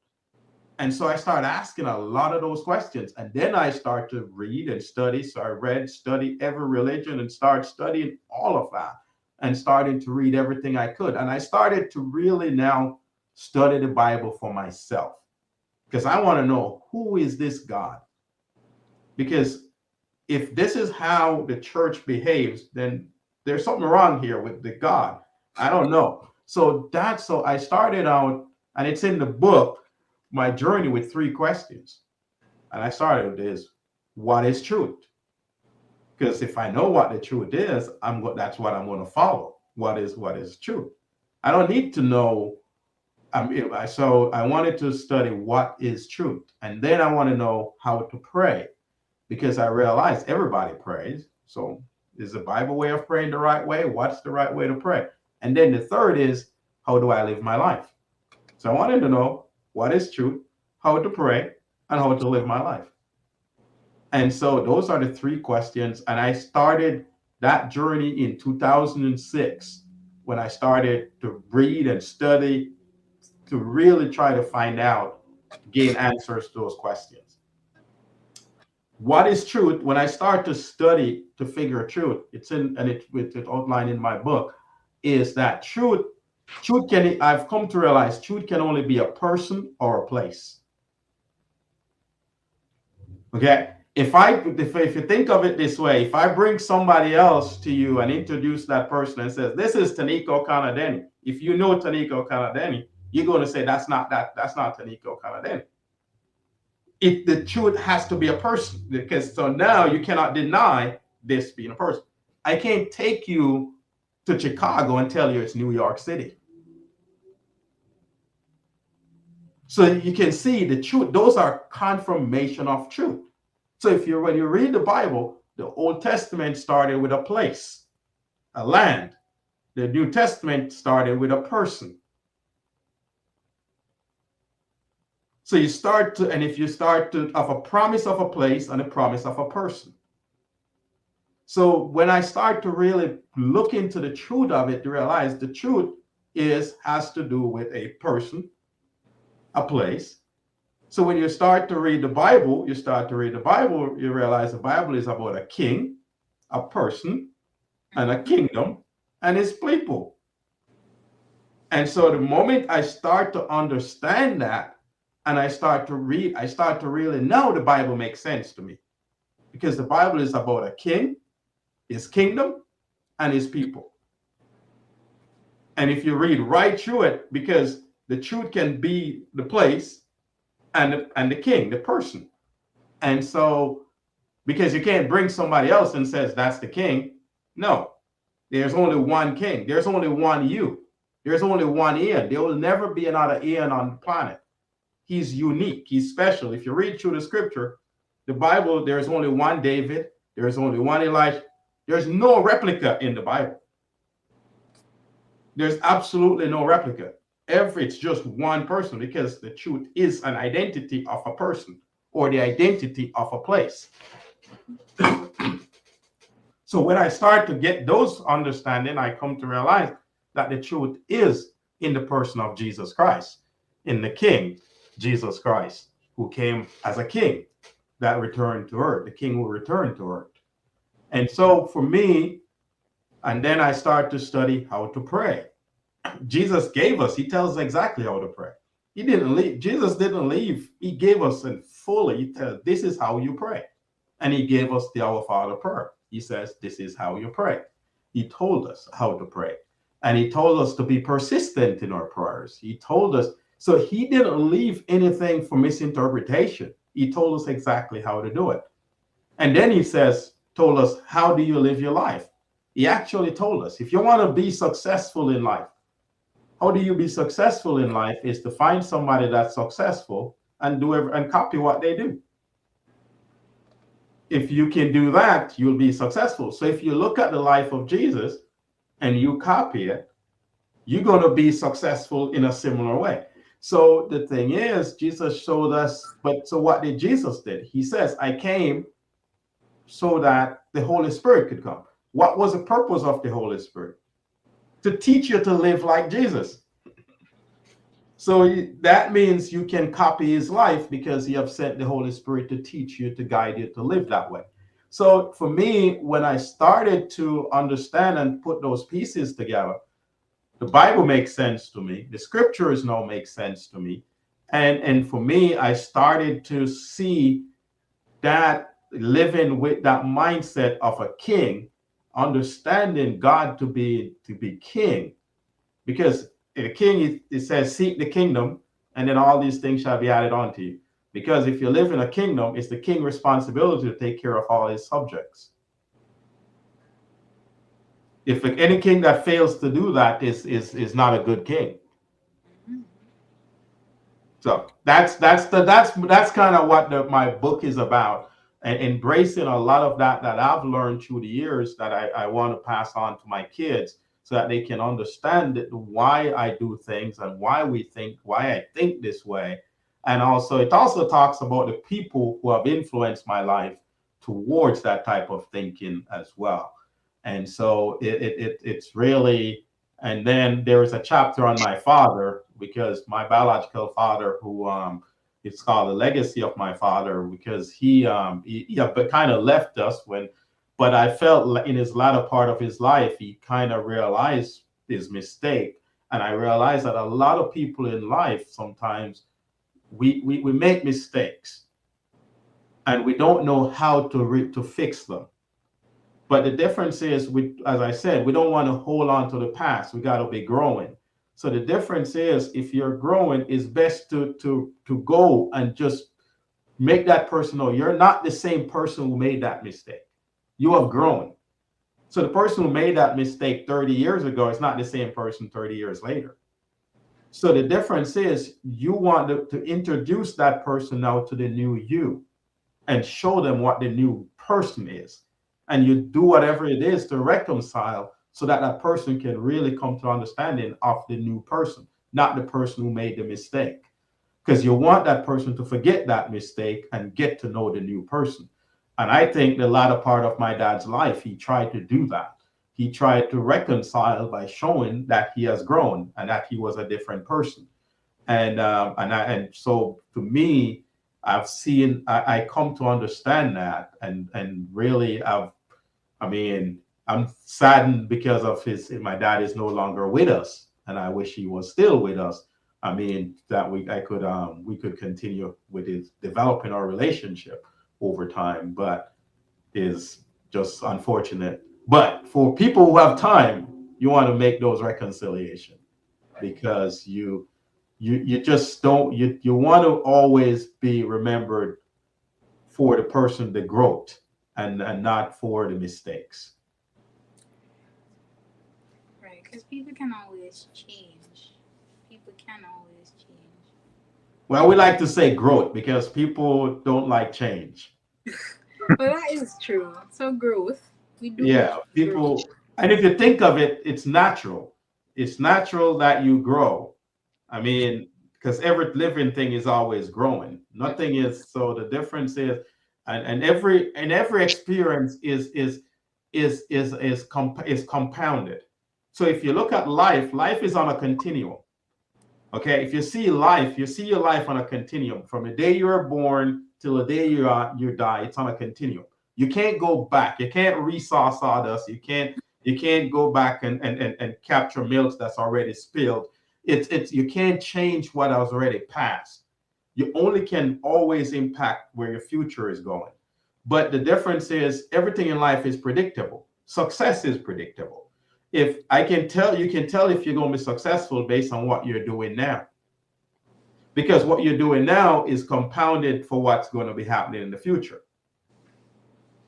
And so I started asking a lot of those questions. And then I start to read and study. So I studied every religion and started studying all of that and starting to read everything I could. And I started to really now study the Bible for myself, because I want to know, who is this God? Because if this is how the church behaves, then there's something wrong here with the God. I don't know. So I started out, and it's in the book, my journey, with 3 questions. And I started with this: what is truth? Because if I know what the truth is, that's what I'm going to follow. What is truth? I don't need to know. So I wanted to study what is truth. And then I want to know how to pray, because I realized everybody prays. So is the Bible way of praying the right way? What's the right way to pray? And then the third is, how do I live my life? So I wanted to know what is truth, how to pray, and how to live my life. And so those are the 3 questions. And I started that journey in 2006, when I started to read and study to really try to find out, gain answers to those questions. What is truth? When I start to study to figure truth, it's outlined in my book, is that truth I've come to realize truth can only be a person or a place. Okay. If you think of it this way, if I bring somebody else to you and introduce that person and says, this is Taniko Kanadeni. If you know Taniko Kanadeni, you're going to say, that's not Taniko Kanadeni. If the truth has to be a person, because so now you cannot deny this being a person. I can't take you to Chicago and tell you it's New York City. So you can see the truth. Those are confirmation of truth. So when you read the Bible, the Old Testament started with a place, a land. The New Testament started with a person. So if you start to have a promise of a place and a promise of a person. So when I start to really look into the truth of it, to realize the truth has to do with a person, a place. So when you start to read the Bible, you realize the Bible is about a king, a person, and a kingdom, and his people. And so the moment I start to understand that and I start to read, I start to really know the Bible makes sense to me, because the Bible is about a king, his kingdom, and his people. And if you read right through it, because the truth can be the place and the king, the person. And so, because you can't bring somebody else and says that's the king. No, there's only one king. There's only one you. There's only one Ian. There will never be another Ian on the planet. He's unique. He's special. If you read through the scripture, the Bible, there's only one David. There's only one Elijah. There's no replica in the Bible. There's absolutely no replica. It's just one person, because the truth is an identity of a person or the identity of a place. So when I start to get those understanding, I come to realize that the truth is in the person of Jesus Christ, in the King, Jesus Christ, who came as a king that returned to earth, the king who returned to earth. And so for me, and then I start to study how to pray. Jesus gave us, he tells us exactly how to pray. He didn't leave, Jesus didn't leave. He gave us in fully, he tells, this is how you pray. And he gave us the Our Father prayer. He says, this is how you pray. He told us how to pray. And he told us to be persistent in our prayers. He told us, so he didn't leave anything for misinterpretation. He told us exactly how to do it. And then he told us, how do you live your life? He actually told us, if you want to be successful in life, how do you be successful in life is to find somebody that's successful and and copy what they do. If you can do that, you'll be successful. So if you look at the life of Jesus and you copy it, you're going to be successful in a similar way. So the thing is, Jesus showed us, so what did Jesus do? He says, I came so that the Holy Spirit could come. What was the purpose of the Holy Spirit? To teach you to live like Jesus. So that means you can copy his life, because he have sent the Holy Spirit to teach you, to guide you to live that way. So for me, when I started to understand and put those pieces together, the Bible makes sense to me. The scriptures now make sense to me. And for me, I started to see that living with that mindset of a king, understanding God to be king, because the king, it says, seek the kingdom, and then all these things shall be added on to you. Because if you live in a kingdom, it's the king's responsibility to take care of all his subjects. If any king that fails to do that is not a good king. So that's kind of what my book is about, and embracing a lot of that I've learned through the years that I want to pass on to my kids, so that they can understand why I do things and why I think this way. And also, it also talks about the people who have influenced my life towards that type of thinking as well. And so it's really, and then there is a chapter on my father, because my biological father, who it's called The Legacy of My Father, because he kind of left us but I felt in his latter part of his life, he kind of realized his mistake. And I realized that a lot of people in life, sometimes we make mistakes and we don't know how to fix them. But the difference is, as I said, we don't want to hold on to the past. We got to be growing. So the difference is, if you're growing, it's best to go and just make that person know you're not the same person who made that mistake. You have grown. So the person who made that mistake 30 years ago is not the same person 30 years later. So the difference is, you want to introduce that person now to the new you and show them what the new person is. And you do whatever it is to reconcile, so that that person can really come to understanding of the new person, not the person who made the mistake. Because you want that person to forget that mistake and get to know the new person. And I think the latter part of my dad's life, he tried to do that. He tried to reconcile by showing that he has grown and that he was a different person. And so to me, I come to understand that, and really I'm saddened because of my dad is no longer with us, and I wish he was still with us. I mean, that we could continue with it, developing our relationship over time, but is just unfortunate. But for people who have time, you want to make those reconciliation, because you just don't, you want to always be remembered for the person, the growth, and not for the mistakes. Right, because people can always change. People can always change. Well, we like to say growth because people don't like change. Well, that is true. So growth, we do Yeah, need growth. people, and if you think of it, it's natural. It's natural that you grow. I mean, because every living thing is always growing. Nothing is, so the difference is, and every experience is compounded. So if you look at life, life is on a continuum. Okay, if you see life, you see your life on a continuum from the day you were born till the day you die. It's on a continuum. You can't go back. You can't resaw sawdust. You can't go back and capture milks that's already spilled. It's you can't change what has already passed. You only can always impact where your future is going. But the difference is everything in life is predictable. Success is predictable. If I can tell, you can tell if you're going to be successful based on what you're doing now. Because what you're doing now is compounded for what's going to be happening in the future.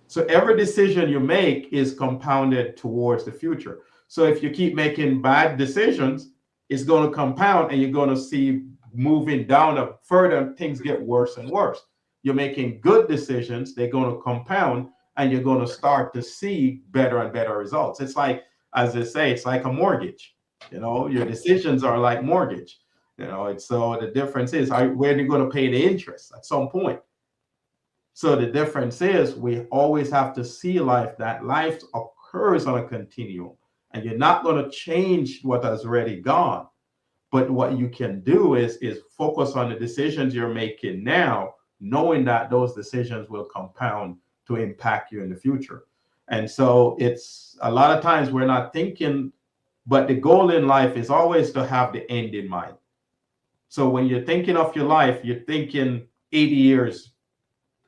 So every decision you make is compounded towards the future. So if you keep making bad decisions, it's going to compound and you're going to see moving down further, things get worse and worse. You're making good decisions, they're going to compound, and you're going to start to see better and better results. It's like, as they say, it's like a mortgage. Your decisions are like mortgage. It's so the difference is, where are you going to pay the interest at some point? So the difference is we always have to see life, that life occurs on a continuum, and you're not going to change what has already gone. But what you can do is focus on the decisions you're making now, knowing that those decisions will compound to impact you in the future. And so it's a lot of times we're not thinking, but the goal in life is always to have the end in mind. So when you're thinking of your life, you're thinking 80 years.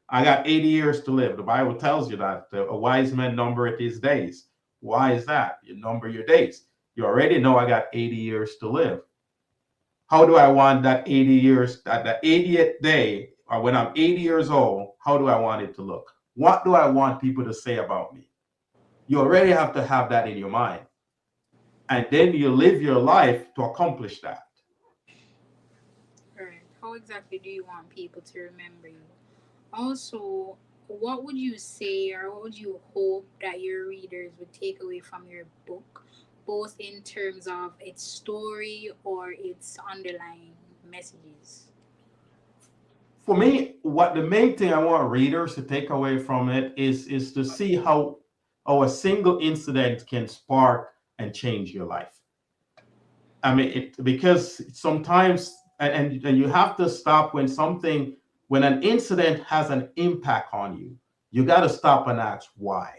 I got 80 years to live. The Bible tells you that a wise man numbereth his days. Why is that? You number your days. You already know I got 80 years to live. How do I want that 80 years, at the 80th day, or when I'm 80 years old, how do I want it to look? What do I want people to say about me? You already have to have that in your mind. And then you live your life to accomplish that. Right. How exactly do you want people to remember you? Also, what would you say, or what would you hope that your readers would take away from your book, both in terms of its story or its underlying messages? For me, what the main thing I want readers to take away from it is to see how a single incident can spark and change your life. I mean, because sometimes, and you have to stop when an incident has an impact on you, you got to stop and ask why.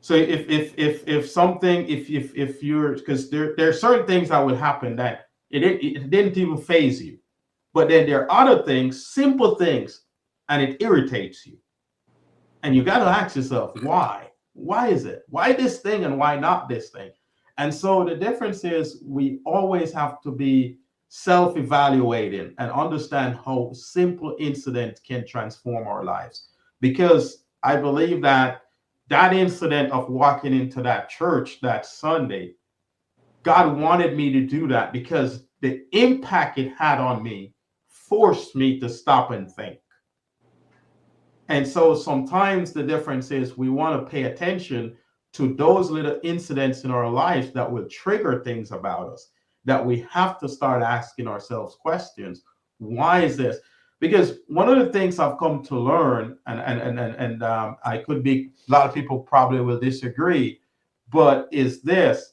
So if something, if you're, because there are certain things that will happen that it didn't even phase you, but then there are other things, simple things, and it irritates you, and you got to ask yourself why. Why is it? Why this thing and why not this thing? And so the difference is we always have to be self-evaluating and understand how simple incidents can transform our lives. Because I believe that incident of walking into that church that Sunday, God wanted me to do that because the impact it had on me forced me to stop and think. And so sometimes the difference is we want to pay attention to those little incidents in our lives that will trigger things about us, that we have to start asking ourselves questions. Why is this? Because one of the things I've come to learn, and I could be, a lot of people probably will disagree, but is that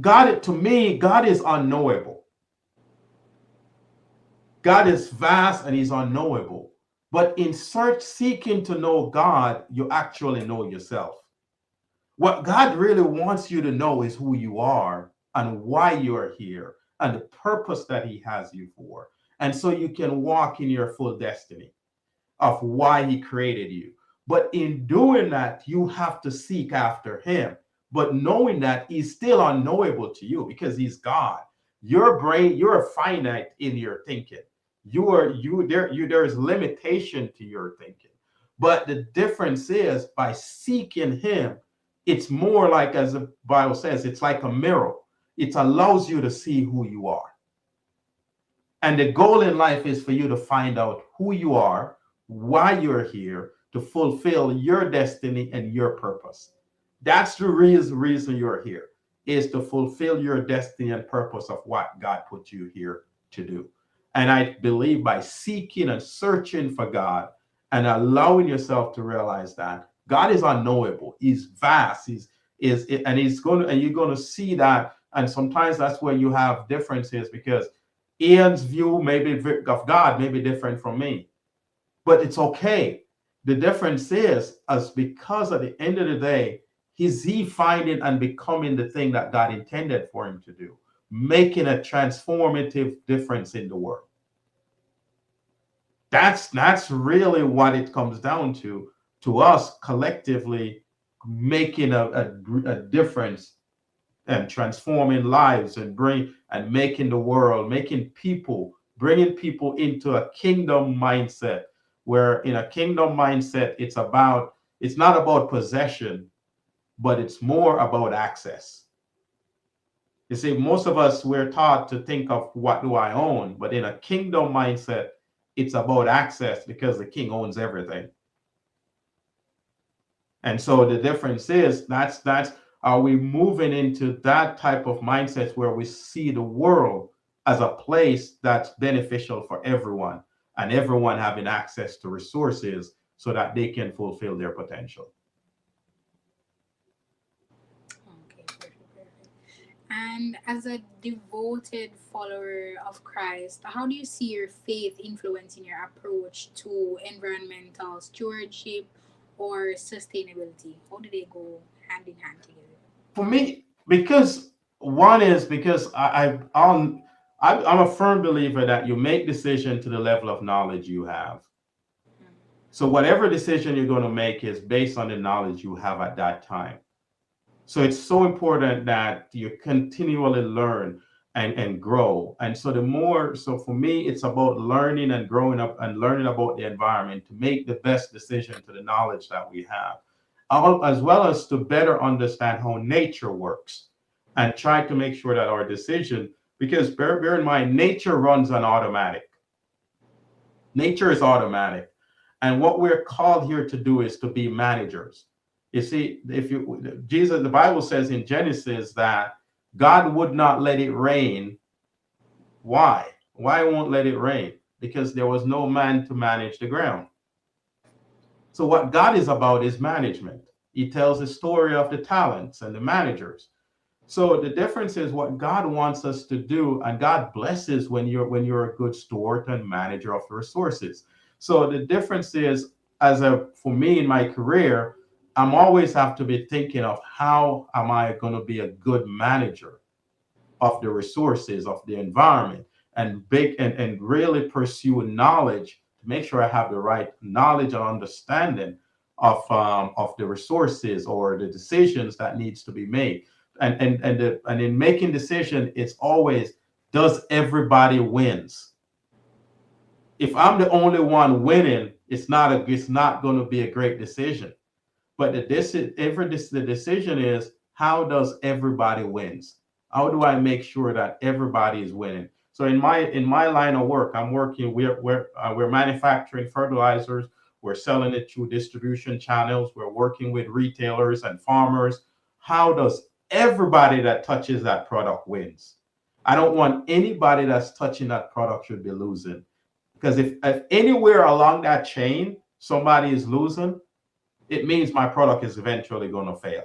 God, to me, God is unknowable. God is vast and he's unknowable. But in seeking to know God, you actually know yourself. What God really wants you to know is who you are and why you're here and the purpose that he has you for. And so you can walk in your full destiny of why he created you. But in doing that, you have to seek after him. But knowing that he's still unknowable to you because he's God. Your brain, you're finite in your thinking. There's limitation to your thinking. But the difference is by seeking him, it's more like, as the Bible says, it's like a mirror. It allows you to see who you are. And the goal in life is for you to find out who you are, why you're here, to fulfill your destiny and your purpose. That's the reason you're here, is to fulfill your destiny and purpose of what God put you here to do. And I believe by seeking and searching for God and allowing yourself to realize that God is unknowable, he's vast, and you're going to see that. And sometimes that's where you have differences, because Ian's view maybe of God may be different from me, but it's okay. The difference is, as because at the end of the day, is he finding and becoming the thing that God intended for him to do, making a transformative difference in the world. That's really what it comes down to us collectively making a difference and transforming lives and making the world, bringing people into a kingdom mindset, where in a kingdom mindset, it's not about possession, but it's more about access. You see, most of us, we're taught to think of what do I own, but in a kingdom mindset, it's about access, because the king owns everything. And so the difference is are we moving into that type of mindset where we see the world as a place that's beneficial for everyone, and everyone having access to resources so that they can fulfill their potential. Okay, perfect. And as a devoted follower of Christ, how do you see your faith influencing your approach to environmental stewardship or sustainability? How do they go hand in hand together? For me, because I'm a firm believer that you make decision to the level of knowledge you have. So whatever decision you're going to make is based on the knowledge you have at that time. So it's so important that you continually learn and grow. And so for me, it's about learning and growing up and learning about the environment to make the best decision to the knowledge that we have, as well as to better understand how nature works and try to make sure that our decision, because bear in mind, nature runs on automatic. Nature is automatic. And what we're called here to do is to be managers. You see, the Bible says in Genesis that God would not let it rain. Why? Why won't let it rain? Because there was no man to manage the ground. So what God is about is management. He tells the story of the talents and the managers. So the difference is what God wants us to do, and God blesses when you're a good steward and manager of the resources. So the difference is, for me in my career, I'm always have to be thinking of how am I going to be a good manager of the resources of the environment, and really pursue knowledge to make sure I have the right knowledge and understanding of the resources or the decisions that needs to be made. And in making decision, it's always, does everybody wins? If I'm the only one winning, it's not going to be a great decision. But the decision is, how does everybody wins? How do I make sure that everybody is winning? So in my line of work, we're manufacturing fertilizers. We're selling it through distribution channels. We're working with retailers and farmers. How does everybody that touches that product wins? I don't want anybody that's touching that product should be losing. Because if anywhere along that chain somebody is losing, it means my product is eventually going to fail.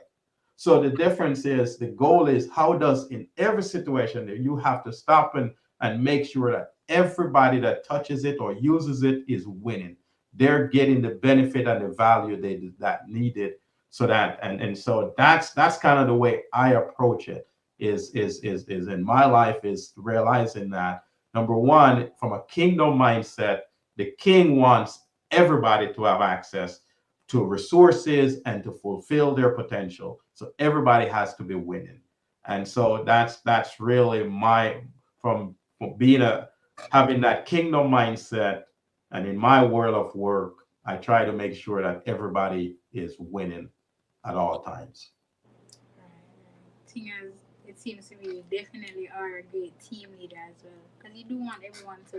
So the difference is, the goal is, how does, in every situation that you have to stop and make sure that everybody that touches it or uses it is winning. they're getting the benefit and the value that needed. So that and so that's kind of the way I approach it. Is in my life is realizing that, number one, from a kingdom mindset, the king wants everybody to have access to resources and to fulfill their potential. So everybody has to be winning. And so that's really my from being having that kingdom mindset. And in my world of work, I try to make sure that everybody is winning at all times. Thing as it seems to me, you definitely are a great team leader as well, because you do want everyone to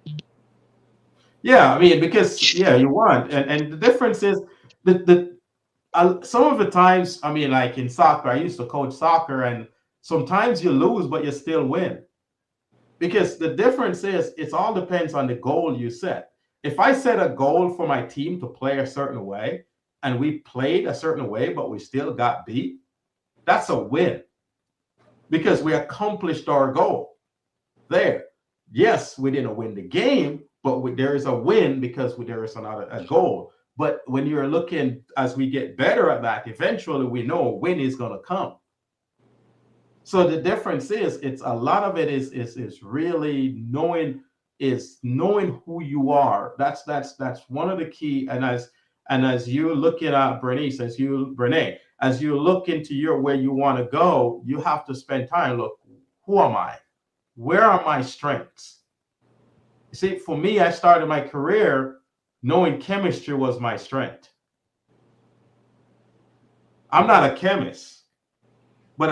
win. Yeah, I mean, because you want, and the difference is the some of the times, I mean, like in soccer, I used to coach soccer, and sometimes you lose, but you still win. Because the difference is, it all depends on the goal you set. If I set a goal for my team to play a certain way, and we played a certain way, but we still got beat, that's a win because we accomplished our goal there. Yes, we didn't win the game, but there is a win because there is another a goal. But when you're looking, as we get better at that, eventually we know a win is going to come. So the difference is, it's a lot of it is really knowing who you are. That's one of the key. And as you look at Brene, as you look into where you want to go, you have to spend time. Look, who am I? Where are my strengths? You see, for me, I started my career knowing chemistry was my strength. I'm not a chemist, but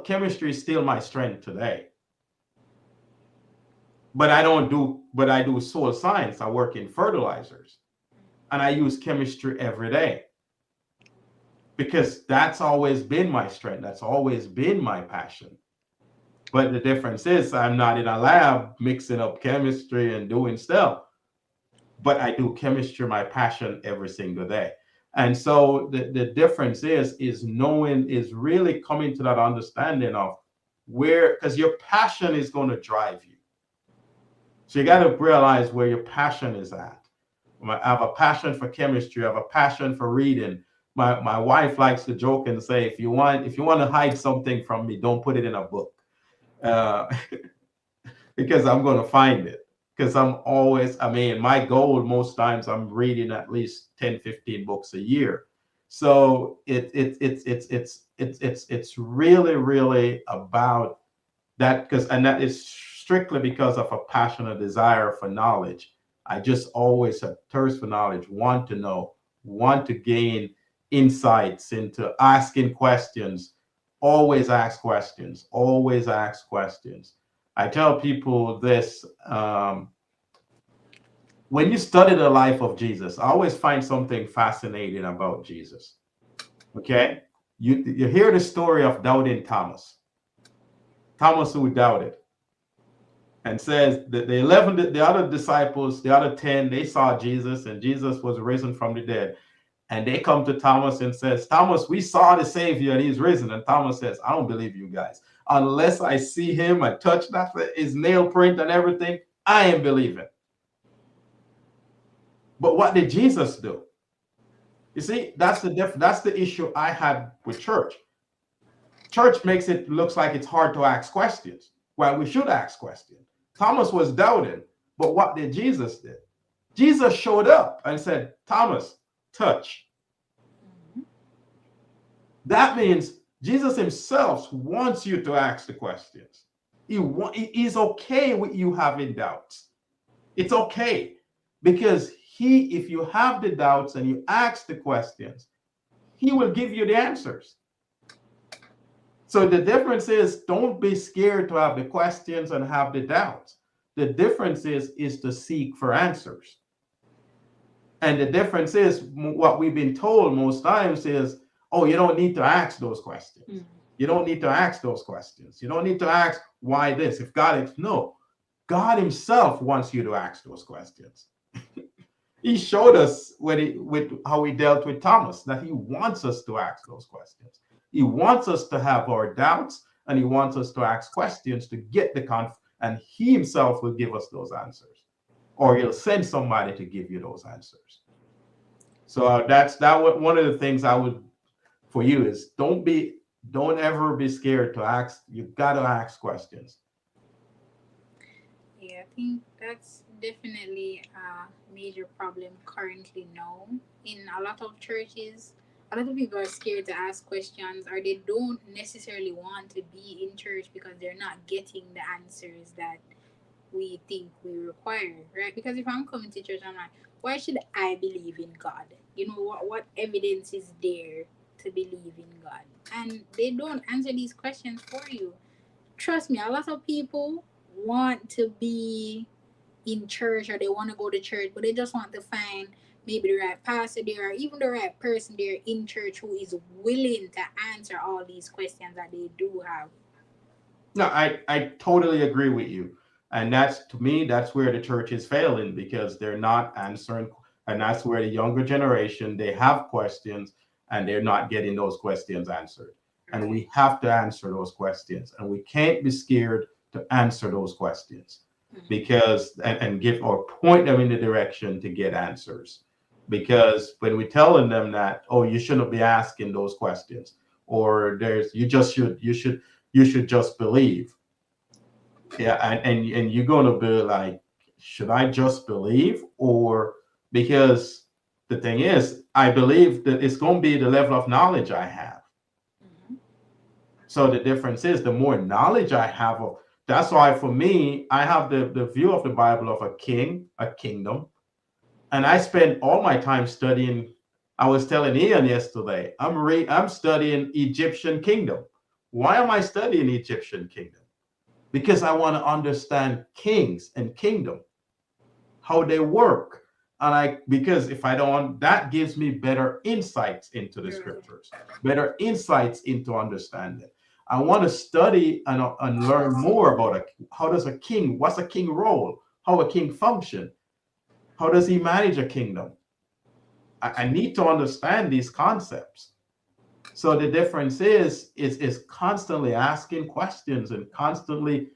chemistry is still my strength today. But I do soil science. I work in fertilizers, and I use chemistry every day because that's always been my strength. That's always been my passion. But the difference is, I'm not in a lab mixing up chemistry and doing stuff, but I do chemistry, my passion, every single day. And so the difference is really coming to that understanding of where, because your passion is going to drive you. So you got to realize where your passion is at. I have a passion for chemistry. I have a passion for reading. My wife likes to joke and say, if you want to hide something from me, don't put it in a book, because I'm going to find it. Because my goal most times, I'm reading at least 10, 15 books a year. So it's really, really about that, and that is strictly because of a passion, a desire for knowledge. I just always have thirst for knowledge, want to know, want to gain insights into asking questions. Always ask questions. Always ask questions. I tell people this, when you study the life of Jesus, I always find something fascinating about Jesus. Okay? You hear the story of doubting Thomas. Thomas who doubted. And says that the other disciples, the other 10, they saw Jesus, and Jesus was risen from the dead. And they come to Thomas and says, Thomas, we saw the Savior and he's risen. And Thomas says, I don't believe you guys. Unless I see him and touch his nail print and everything, I ain't believing. But what did Jesus do? You see, that's the issue I had with church. Church makes it looks like it's hard to ask questions. Well, we should ask questions. Thomas was doubting, but what did Jesus do? Jesus showed up and said, Thomas, touch. That means Jesus himself wants you to ask the questions. He's okay with you having doubts. It's okay, because if you have the doubts and you ask the questions, he will give you the answers. So the difference is, don't be scared to have the questions and have the doubts. The difference is to seek for answers. And the difference is, what we've been told most times is, oh, you don't need to ask those questions. You don't need to ask those questions. You don't need to ask why this. If God is, no, God himself wants you to ask those questions. He showed us with how he dealt with Thomas, that he wants us to ask those questions. He wants us to have our doubts, and he wants us to ask questions to get the and he himself will give us those answers. or he'll send somebody to give you those answers. So one of the things I would for you is don't ever be scared to ask. You got to ask questions. Yeah, I think that's definitely a major problem currently now in a lot of churches. A lot of people are scared to ask questions, or they don't necessarily want to be in church because they're not getting the answers that we think we require, right? Because if I'm coming to church, I'm like, why should I believe in God? You know, what evidence is there to believe in God? And they don't answer these questions for you. Trust me, a lot of people want to be in church, or they want to go to church, but they just want to find maybe the right pastor there, or even the right person there in church who is willing to answer all these questions that they do have. No, I totally agree with you. And that's, to me, that's where the church is failing, because they're not answering. And that's where the younger generation, they have questions and they're not getting those questions answered. And we have to answer those questions. And we can't be scared to answer those questions, because and give or point them in the direction to get answers. Because when we're telling them that, oh, you shouldn't be asking those questions, or there's you should just believe. Yeah, and you're gonna be like, should I just believe? Or because the thing is, I believe that it's gonna be the level of knowledge I have. So the difference is, the more knowledge I have of, that's why for me, I have the view of the Bible of a king, a kingdom. And I spend all my time studying. I was telling Ian yesterday, I'm studying Egyptian kingdom. Why am I studying Egyptian kingdom? Because I want to understand kings and kingdom, how they work. And because if I don't, that gives me better insights into the scriptures, better insights into understanding. I want to study and learn more about how does a king, what's a king role, how a king function, how does he manage a kingdom? I need to understand these concepts. So the difference is constantly asking questions and constantly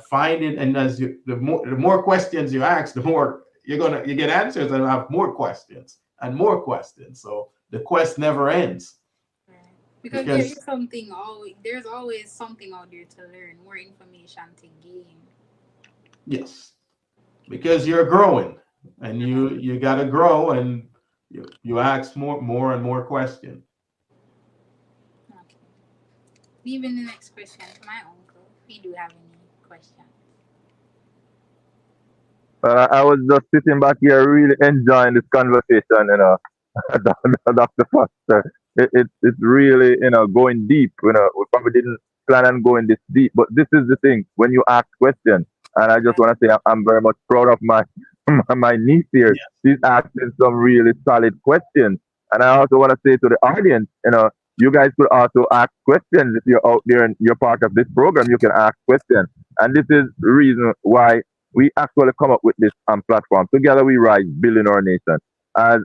finding. And as the more questions you ask, the more you get answers, and have more questions and more questions. So the quest never ends. Because there is something always, there's always something out there to learn, more information to gain. Yes, because you're growing, and you got to grow, and you ask more and more questions. Okay. Leaving the next question to my uncle. If you do have any questions. I was just sitting back here really enjoying this conversation, Dr. Foster. It's really, going deep. We probably didn't plan on going this deep, but this is the thing when you ask questions. And I just want to say I'm very much proud of my my niece here. She's asking some really solid questions. And I also want to say to the audience, you guys could also ask questions if you're out there and you're part of this program. You can ask questions, and this is the reason why we actually come up with this platform. Together we rise, building our nation. As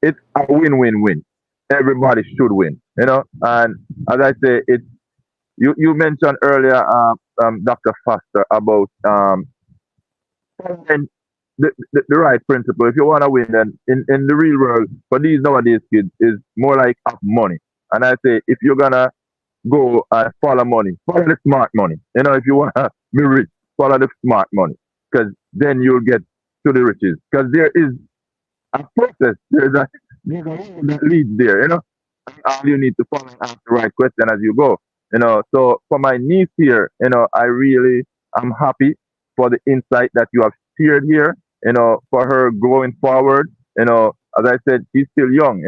it's a win-win-win. Everybody should win, And as I say, it's you mentioned earlier, Dr. Foster, about following the right principle. If you want to win, then in the real world, for these nowadays kids, is more like of money. And I say, if you're gonna go and follow money, follow the smart money. If you wanna be rich, follow the smart money, because then you'll get to the riches. Because there is a process. There's a road that leads there. And all you need to follow and ask the right question as you go. So for my niece here, I really am happy for the insight that you have shared here. For her going forward. As I said, she's still young.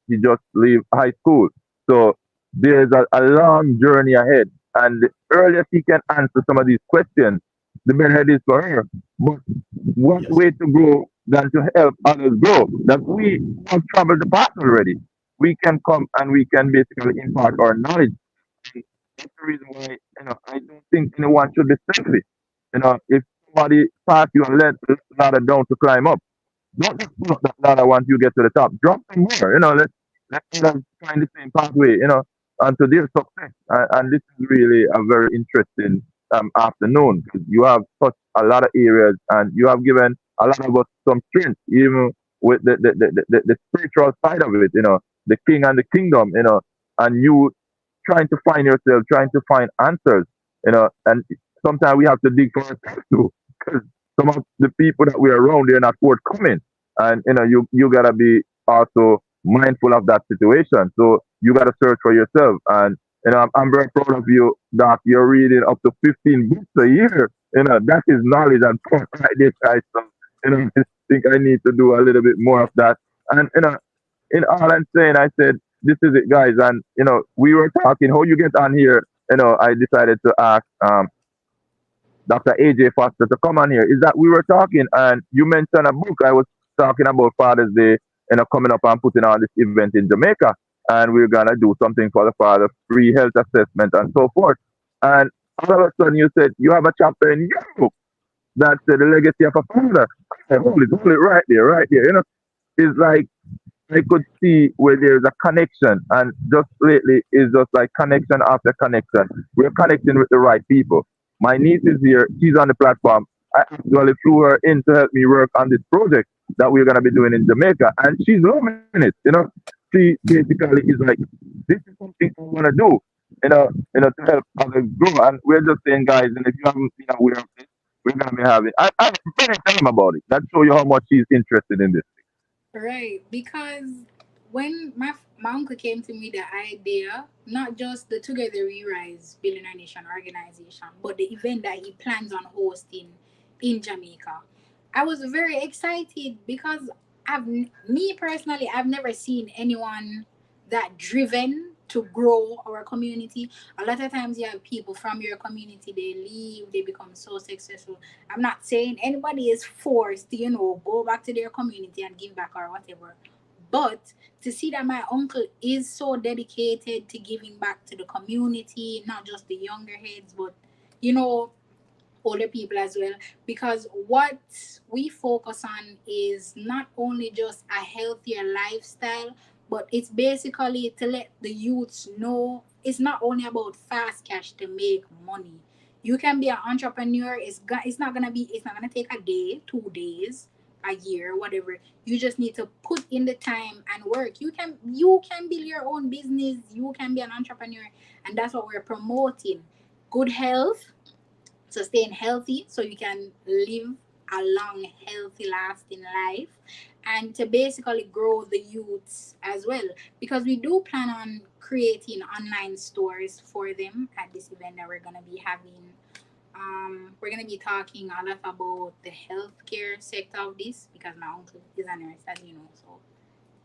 She just leave high school, so there's a long journey ahead. And the earlier she can answer some of these questions, the better it is for her. But what way to grow than to help others grow? That we have traveled the path already. We can come and we can basically impart our knowledge. And that's the reason why I don't think anyone should be selfish. If somebody pass you and let the ladder down to climb up, don't just pull up that ladder once you get to the top. Drop some more. Let others find the same pathway. Unto their success. And this is really a very interesting afternoon. 'Cause you have touched a lot of areas, and you have given a lot of us some strength, even with the spiritual side of it, the king and the kingdom, and you trying to find yourself, trying to find answers, and sometimes we have to dig for ourselves too, because some of the people that we're around, they're not forthcoming, and you gotta be also mindful of that situation. So you gotta search for yourself, and I'm very proud of you that you're reading up to 15 books a year. That is knowledge and power right there, guys. So, I think I need to do a little bit more of that. And in all I'm saying, I said, this is it, guys. And we were talking how you get on here. I decided to ask Dr. AJ Foster to come on here. Is that we were talking, and you mentioned a book. I was talking about Father's Day, coming up and putting on this event in Jamaica, and we're gonna do something for the father, free health assessment and so forth. And all of a sudden, you said you have a chapter in your book that's the legacy of a father. I said, hold it right there, right there. It's like I could see where there's a connection, and just lately it's just like connection after connection. We're connecting with the right people. My niece is here; she's on the platform. I actually flew her in to help me work on this project that we're gonna be doing in Jamaica, and she's loving it. She basically is like, "This is something I wanna do," to help others grow. And we're just saying, guys, and if you haven't been aware of this, we're gonna be having. I've been telling him about it. That show you how much she's interested in this. Right, because when my uncle came to me the idea, not just the Together We Rise Building a Nation organization, but the event that he plans on hosting in Jamaica, I was very excited because me personally, I've never seen anyone that driven to grow our community. A lot of times you have people from your community, they leave, they become so successful. I'm not saying anybody is forced to, go back to their community and give back or whatever. But to see that my uncle is so dedicated to giving back to the community, not just the younger heads, but you know, older people as well, because what we focus on is not only just a healthier lifestyle, but it's basically to let the youths know it's not only about fast cash to make money. You can be an entrepreneur. It's not gonna take a day, 2 days, a year, whatever. You just need to put in the time and work. You can build your own business. You can be an entrepreneur, and that's what we're promoting. Good health, sustain healthy so you can live a long, healthy, lasting life, and to basically grow the youths as well. Because we do plan on creating online stores for them at this event that we're gonna be having. We're gonna be talking a lot about the healthcare sector of this because my uncle is a nurse, as you know, so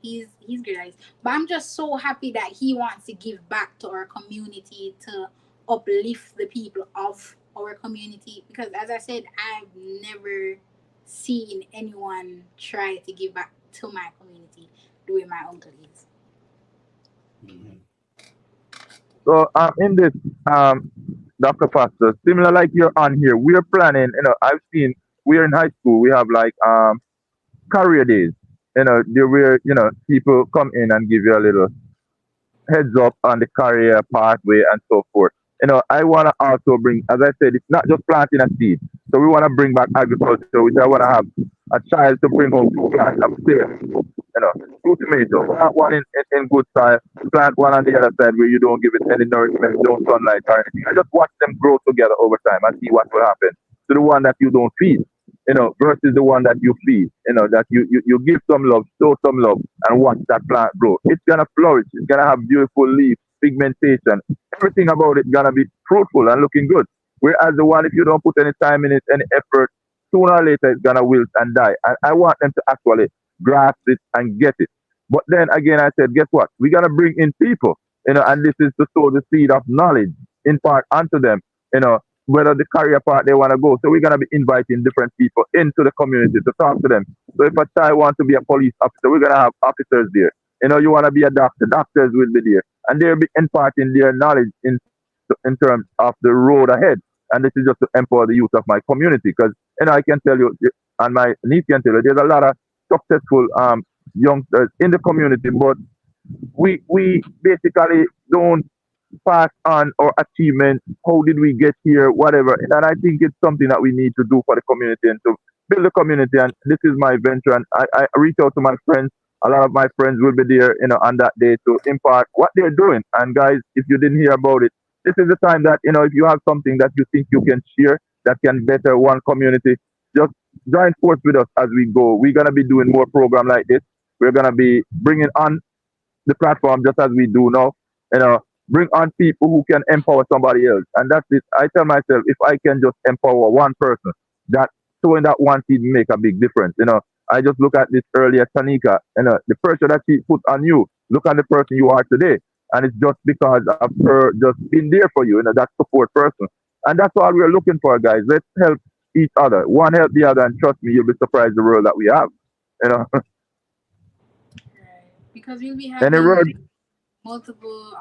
he's great at it. But I'm just so happy that he wants to give back to our community to uplift the people of our community. Because as I said, I've never seen anyone try to give back to my community the way my uncle is. Mhm. So in this, Dr. Pastor, similar like you're on here, we're planning. I've seen we're in high school. We have like career days. There where people come in and give you a little heads up on the career pathway and so forth. I want to also bring, as I said, it's not just planting a seed. So we want to bring back agriculture, which I want to have a child to bring home two plants upstairs. Two tomatoes, plant one in good soil, plant one on the other side where you don't give it any nourishment, no sunlight or anything. I just watch them grow together over time and see what will happen to the one that you don't feed, versus the one that you feed, that you give some love, show some love, and watch that plant grow. It's gonna flourish. It's gonna have beautiful leaves, pigmentation. Everything about it gonna be fruitful and looking good. Whereas the one, if you don't put any time in it, any effort, sooner or later it's gonna wilt and die. And I want them to actually grasp it and get it. But then again, I said, guess what? We're gonna bring in people, and this is to sow the seed of knowledge in part onto them, you know, whether the career part they want to go. So we're gonna be inviting different people into the community to talk to them. So if a child wants to be a police officer, we're gonna have officers there. You want to be a doctor, doctors will be there, and they'll be imparting their knowledge in terms of the road ahead. And this is just to empower the youth of my community, because I can tell you, and my niece can tell you, there's a lot of successful youngsters in the community, but we basically don't pass on our achievements. How did we get here? Whatever. And I think it's something that we need to do for the community and to build a community. And this is my venture. And I reach out to my friends. A lot of my friends will be there, on that day to impart what they're doing. And guys, if you didn't hear about it, this is the time that, if you have something that you think you can share that can better one community, just join force with us as we go. We're going to be doing more program like this. We're going to be bringing on the platform just as we do now. Bring on people who can empower somebody else. And that's it. I tell myself, if I can just empower one person, that showing that one seed make a big difference. I just look at this earlier, Tanika, the pressure that she put on you. Look at the person you are today. And it's just because of her just being there for you, that support person. And that's all we're looking for, guys. Let's help each other. One help the other, and trust me, you'll be surprised the world that we have. You know, Right. Because we'll be any having word? multiple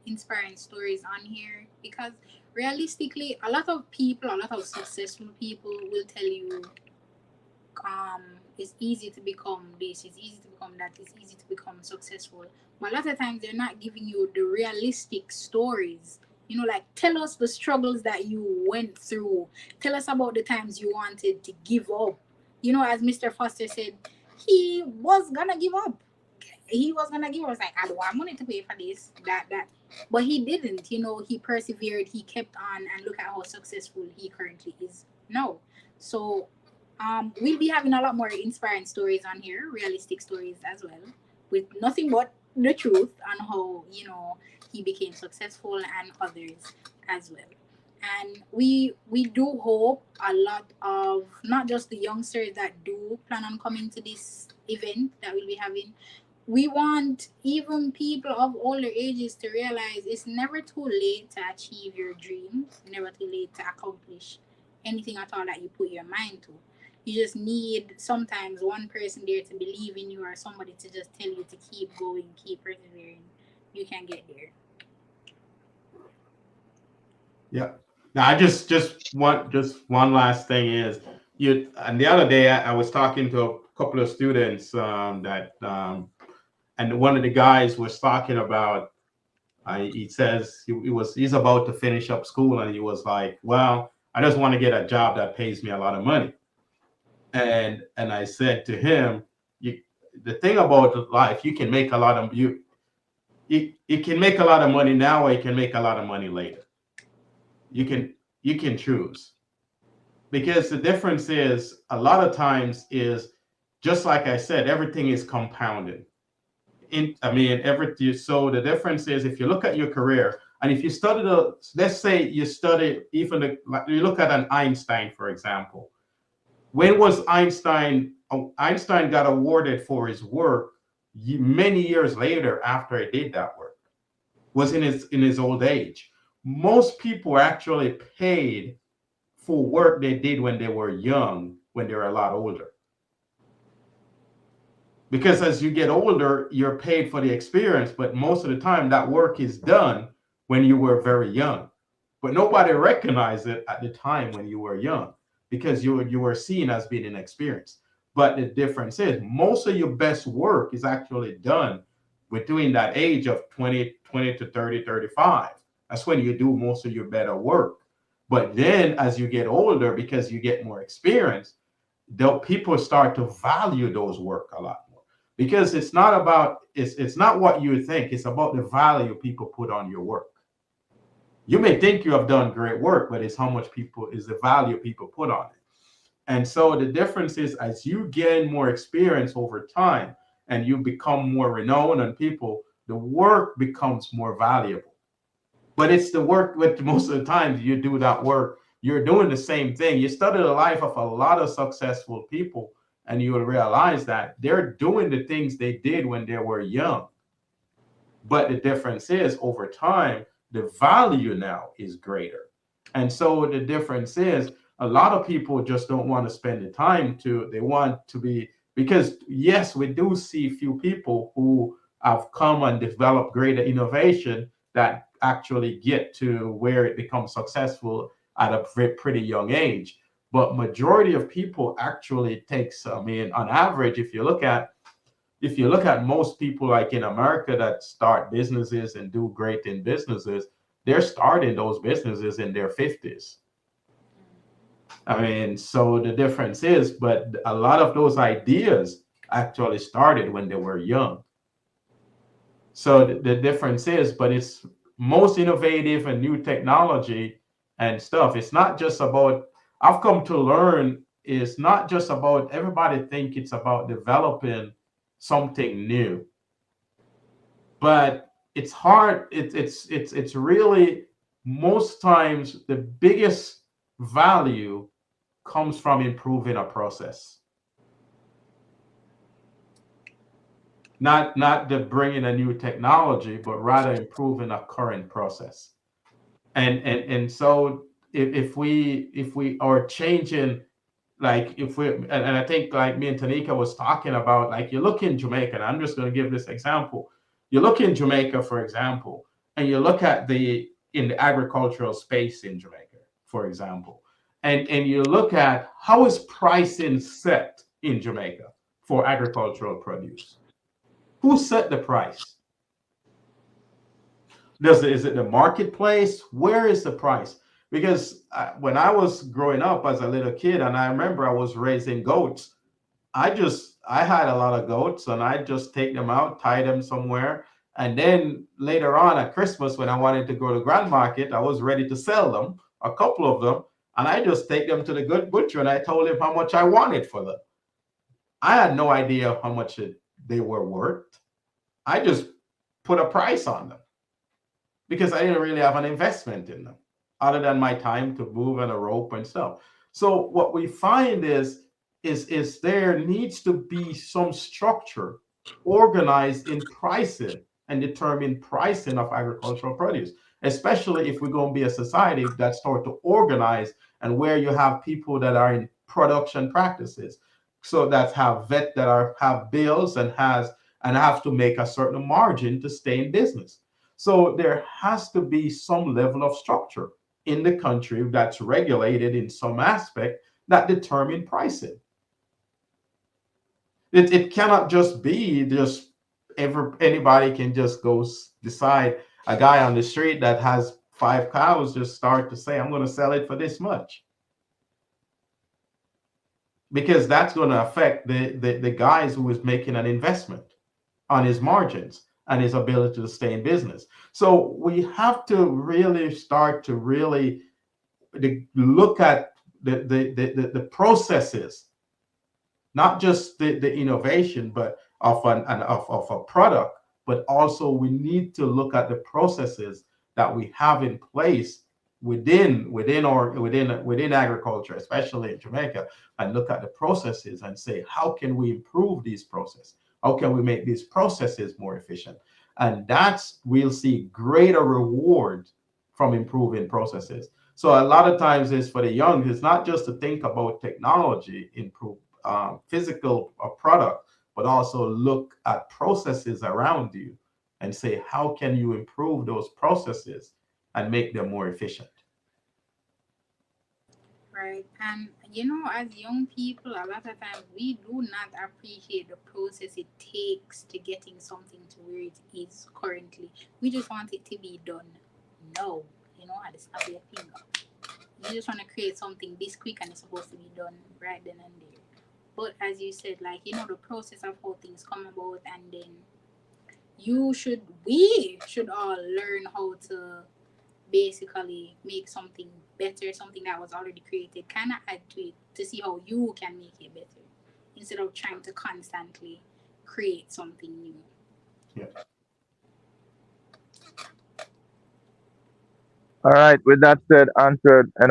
inspiring stories on here, because realistically a lot of people, a lot of successful people will tell you it's easy to become this, it's easy to become that, it's easy to become successful. But a lot of times they're not giving you the realistic stories. Like, tell us the struggles that you went through. Tell us about the times you wanted to give up. As Mr. Foster said, he was gonna give up. He was gonna give us, like, I don't want money to pay for this, that. But he didn't. He persevered, he kept on, and look at how successful he currently is now. So we'll be having a lot more inspiring stories on here, realistic stories as well, with nothing but the truth on how he became successful, and others as well. And we do hope a lot of not just the youngsters that do plan on coming to this event that we'll be having. We want even people of older ages to realize it's never too late to achieve your dreams, never too late to accomplish anything at all that you put your mind to. You just need sometimes one person there to believe in you, or somebody to just tell you to keep going, keep persevering. You can get there. Yeah. Now, I just one last thing is you. And the other day, I was talking to a couple of students and one of the guys was talking about. He says he's about to finish up school, and he was like, "Well, I just want to get a job that pays me a lot of money." And I said to him, "You, the thing about life, you can make a lot of you can make a lot of money now, or you can make a lot of money later. You can choose, because the difference is a lot of times is just like I said, everything is compounded. Everything. So the difference is, if you look at your career, and if you study let's say you study even like you look at an Einstein, for example. When was Einstein? Einstein got awarded for his work many years later after he did that work. Was in his old age. Most people are actually paid for work they did when they were young, when they were a lot older. Because as you get older, you're paid for the experience, but most of the time that work is done when you were very young. But nobody recognized it at the time when you were young, because you were seen as being inexperienced. But the difference is most of your best work is actually done between that age of 20 to 30, 35. That's when you do most of your better work. But then as you get older, because you get more experience, people start to value those work a lot more, because it's not what you think, it's about the value people put on your work. You may think you have done great work, but it's how much people is the value people put on it. And so the difference is, as you gain more experience over time and you become more renowned and people, the work becomes more valuable. But it's the work with most of the time you do that work, you're doing the same thing. You study the life of a lot of successful people, and you will realize that they're doing the things they did when they were young. But the difference is, over time, the value now is greater. And so the difference is, a lot of people just don't want to spend the time they want to be, because yes, we do see few people who have come and developed greater innovation that actually get to where it becomes successful at a pretty young age. But majority of people actually takes, on average, if you look at If you look at most people like in America that start businesses and do great in businesses, they're starting those businesses in their 50s. I mean, so the difference is, but a lot of those ideas actually started when they were young. So the difference is, but it's most innovative and new technology and stuff. It's not just about, I've come to learn, it's not just about, everybody think it's about developing something new, but it's hard. It's really, most times the biggest value comes from improving a process, not the bringing a new technology, but rather improving a current process. And so if we are changing, like if we and I think like me and Tanika was talking about, like you look in Jamaica, and I'm just going to give this example. You look in Jamaica, for example, and you look at in the agricultural space in Jamaica, for example, and you look at how is pricing set in Jamaica for agricultural produce. Who set the price? Is it the marketplace? Where is the price? Because when I was growing up as a little kid, and I remember I was raising goats, I had a lot of goats, and I just take them out, tie them somewhere, and then later on at Christmas, when I wanted to go to Grand Market, I was ready to sell them, a couple of them, and I just take them to the good butcher, and I told him how much I wanted for them. I had no idea how much they were worth. I just put a price on them because I didn't really have an investment in them other than my time to move and a rope and stuff. So what we find is there needs to be some structure organized in pricing and determine pricing of agricultural produce, especially if we're going to be a society that start to organize and where you have people that are in production practices. So that have bills and have to make a certain margin to stay in business. So there has to be some level of structure in the country that's regulated in some aspect that determine pricing. It cannot just be just anybody can just go decide. A guy on the street that has 5 cows just start to say, I'm going to sell it for this much. Because that's going to affect the guys who is making an investment on his margins and his ability to stay in business. So we have to really start to really look at the processes, not just the innovation, but of a product, but also we need to look at the processes that we have in place within agriculture, especially in Jamaica, and look at the processes and say, how can we improve these processes? How can we make these processes more efficient? And we'll see greater rewards from improving processes. So a lot of times it's for the young, it's not just to think about technology, improve physical product, but also look at processes around you and say, how can you improve those processes and make them more efficient? Right. And as young people, a lot of times we do not appreciate the process it takes to getting something to where it is currently. We just want it to be done now, at the snap of your finger. You just want to create something this quick and it's supposed to be done right then and there. But as you said, the process of how things come about, and then we should all learn how to basically make something better, something that was already created, kind of add to it to see how you can make it better instead of trying to constantly create something new. Yeah. All right. With that said, answered. I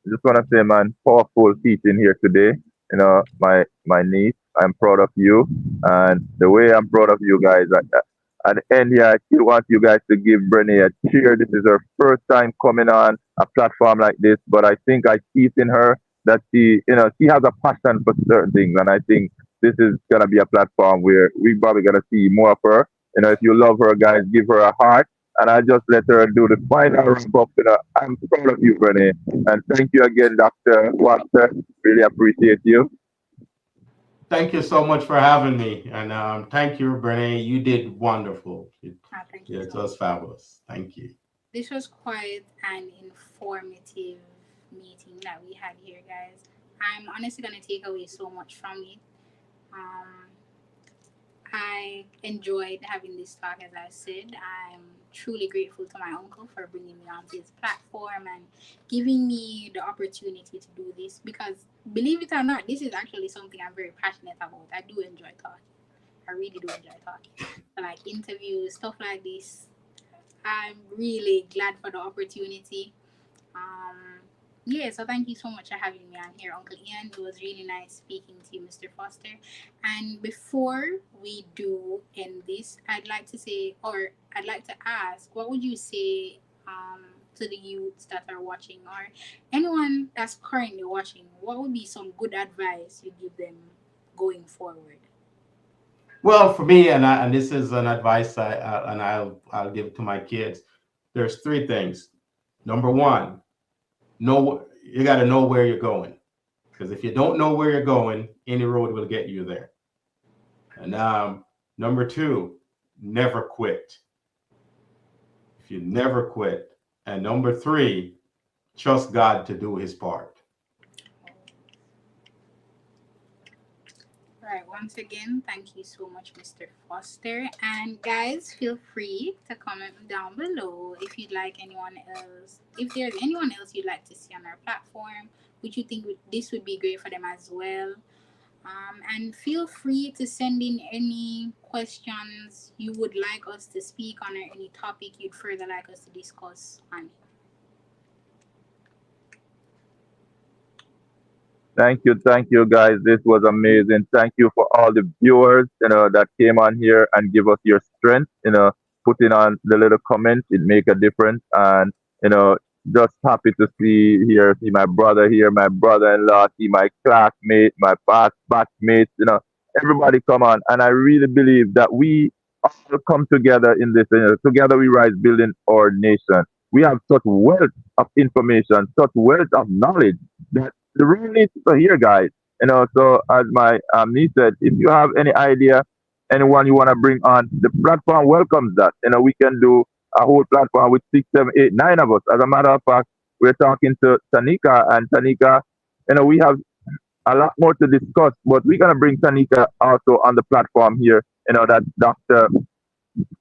just want to say, man, powerful teaching here today. My niece, I'm proud of you, and the way I'm proud of you guys. At the end here, I still want you guys to give Brené a cheer. This is her first time coming on a platform like this, but I think I see it in her that she has a passion for certain things, and I think this is gonna be a platform where we probably gonna see more of her. If you love her, guys, give her a heart, and I just let her do the final wrap up. I'm proud of you, Brené, and thank you again, Dr. Watson. Really appreciate you. Thank you so much for having me, and thank you, Brene. You did wonderful. Thank you It so much. was fabulous. Thank you. This was quite an informative meeting that we had here, guys. I'm honestly gonna take away so much from it. Um, I enjoyed having this talk, as I said. I'm truly grateful to my uncle for bringing me onto his platform and giving me the opportunity to do this because, believe it or not, this is actually something I'm very passionate about. I do enjoy talking. I really do enjoy talking. So, like interviews, stuff like this. I'm really glad for the opportunity. Um, yeah, so thank you so much for having me on here, Uncle Ian. It was really nice speaking to you, Mr. Foster. And before we do end this, I'd like to say, or I'd like to ask, what would you say to the youths that are watching, or anyone that's currently watching? What would be some good advice you give them going forward? Well, for me, and this is an advice and I'll give to my kids. There's three things. Number one, you got to know where you're going, because if you don't know where you're going, any road will get you there. And number two, never quit. If you never quit, and number three, trust God to do His part. Right, once again, thank you so much, Mr. Foster. And guys, feel free to comment down below if you'd like anyone else, if there's anyone else you'd like to see on our platform, which you think this would be great for them as well. And feel free to send in any questions you would like us to speak on or any topic you'd further like us to discuss on it. Thank you, guys. This was amazing. Thank you for all the viewers, that came on here and give us your strength. Putting on the little comments, it make a difference. And you know, just happy to see my brother here, my brother-in-law, see my classmate, my past batchmates. Everybody come on, and I really believe that we all come together in this. Together we rise, building our nation. We have such wealth of information, such wealth of knowledge that the room needs to hear, guys. So as my niece said, if you have any idea, anyone you want to bring on, the platform welcomes that. We can do a whole platform with six, seven, eight, nine of us. As a matter of fact, we're talking to Tanika, and Tanika, we have a lot more to discuss, but we're gonna bring Tanika also on the platform here. That Dr.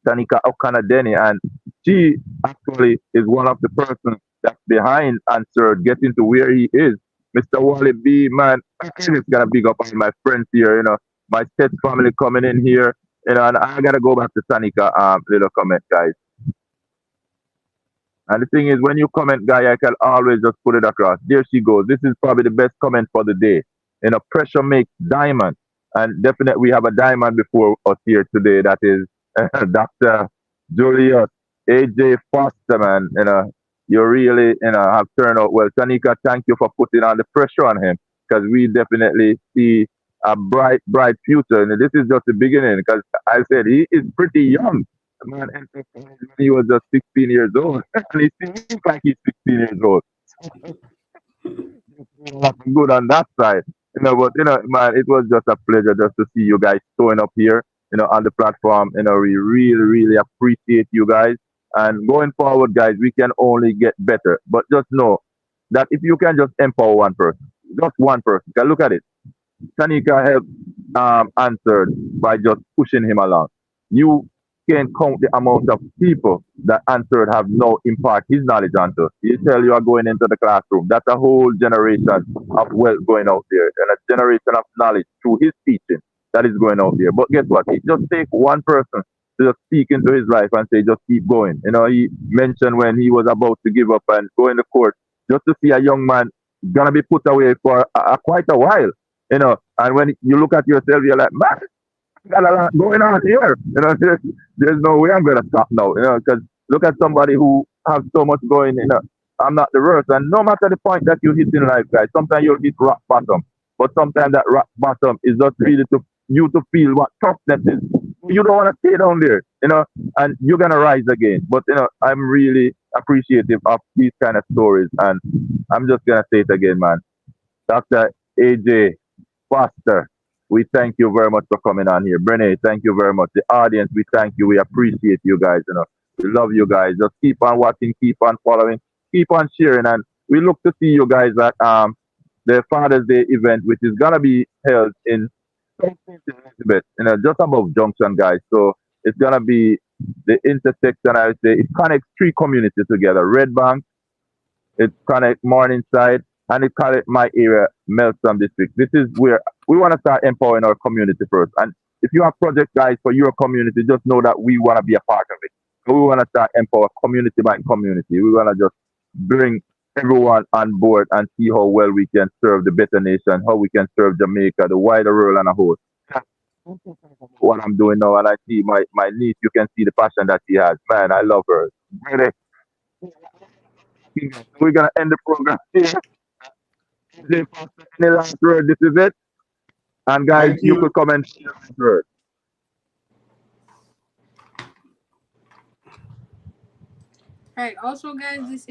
Tanika Okanadeni, and she actually is one of the persons that's behind Anserd getting to where he is. Mr. Wally B, man, I just gotta big up all my friends here, my Seth family coming in here, and I gotta go back to Tanika little comment, guys. And the thing is, when you comment, guy, I can always just put it across. There she goes. This is probably the best comment for the day. Pressure makes diamond. And definitely we have a diamond before us here today. That is Dr. Julius, AJ Foster, man. You really, have turned out well. Tanika, thank you for putting on the pressure on him, because we definitely see a bright, bright future. And this is just the beginning, because I said he is pretty young. The man entered college when he was just 16 years old. And he still looks like he's 16 years old. Good on that side. But man, it was just a pleasure just to see you guys showing up here, on the platform. We really, really appreciate you guys. And going forward, guys, we can only get better. But just know that if you can just empower one person, just one person, can look at it. Tanika helped Answered by just pushing him along. You can count the amount of people that Answered have now impart his knowledge onto. You tell you are going into the classroom. That's a whole generation of wealth going out there, and a generation of knowledge through his teaching that is going out there. But guess what? It just takes one person to just speak into his life and say, just keep going. He mentioned when he was about to give up and go in the court, just to see a young man gonna be put away for quite a while. And when you look at yourself, you're like, man, got a lot going on here. There's no way I'm gonna stop now. Because look at somebody who has so much going. I'm not the worst, and no matter the point that you hit in life, guys, sometimes you'll hit rock bottom, but sometimes that rock bottom is just really to you to feel what toughness is. You don't want to stay down there, and you're gonna rise again. But I'm really appreciative of these kind of stories, and I'm just gonna say it again, man. Dr. AJ Foster, We thank you very much for coming on here. Brene, thank you very much. The audience, we thank you. We appreciate you guys. We love you guys. Just keep on watching, keep on following, keep on sharing, and we look to see you guys at the Father's Day event, which is gonna be held in Elizabeth, just above Junction, guys. So it's gonna be the intersection. I would say it connects three communities together: Red Bank, it connects Morningside, and it connects my area, Melton District. This is where we want to start empowering our community first. And if you have project guys for your community, just know that we want to be a part of it. So we want to start empower community by community. We want to just bring everyone on board and see how well we can serve the better nation, how we can serve Jamaica, the wider world, and a whole. What I'm doing now, and I see my niece, you can see the passion that she has. Man, I love her. Really, we're gonna end the program here. Any last word? This is it. And guys, Thank you you. could comment your last word. All right. Also, guys, this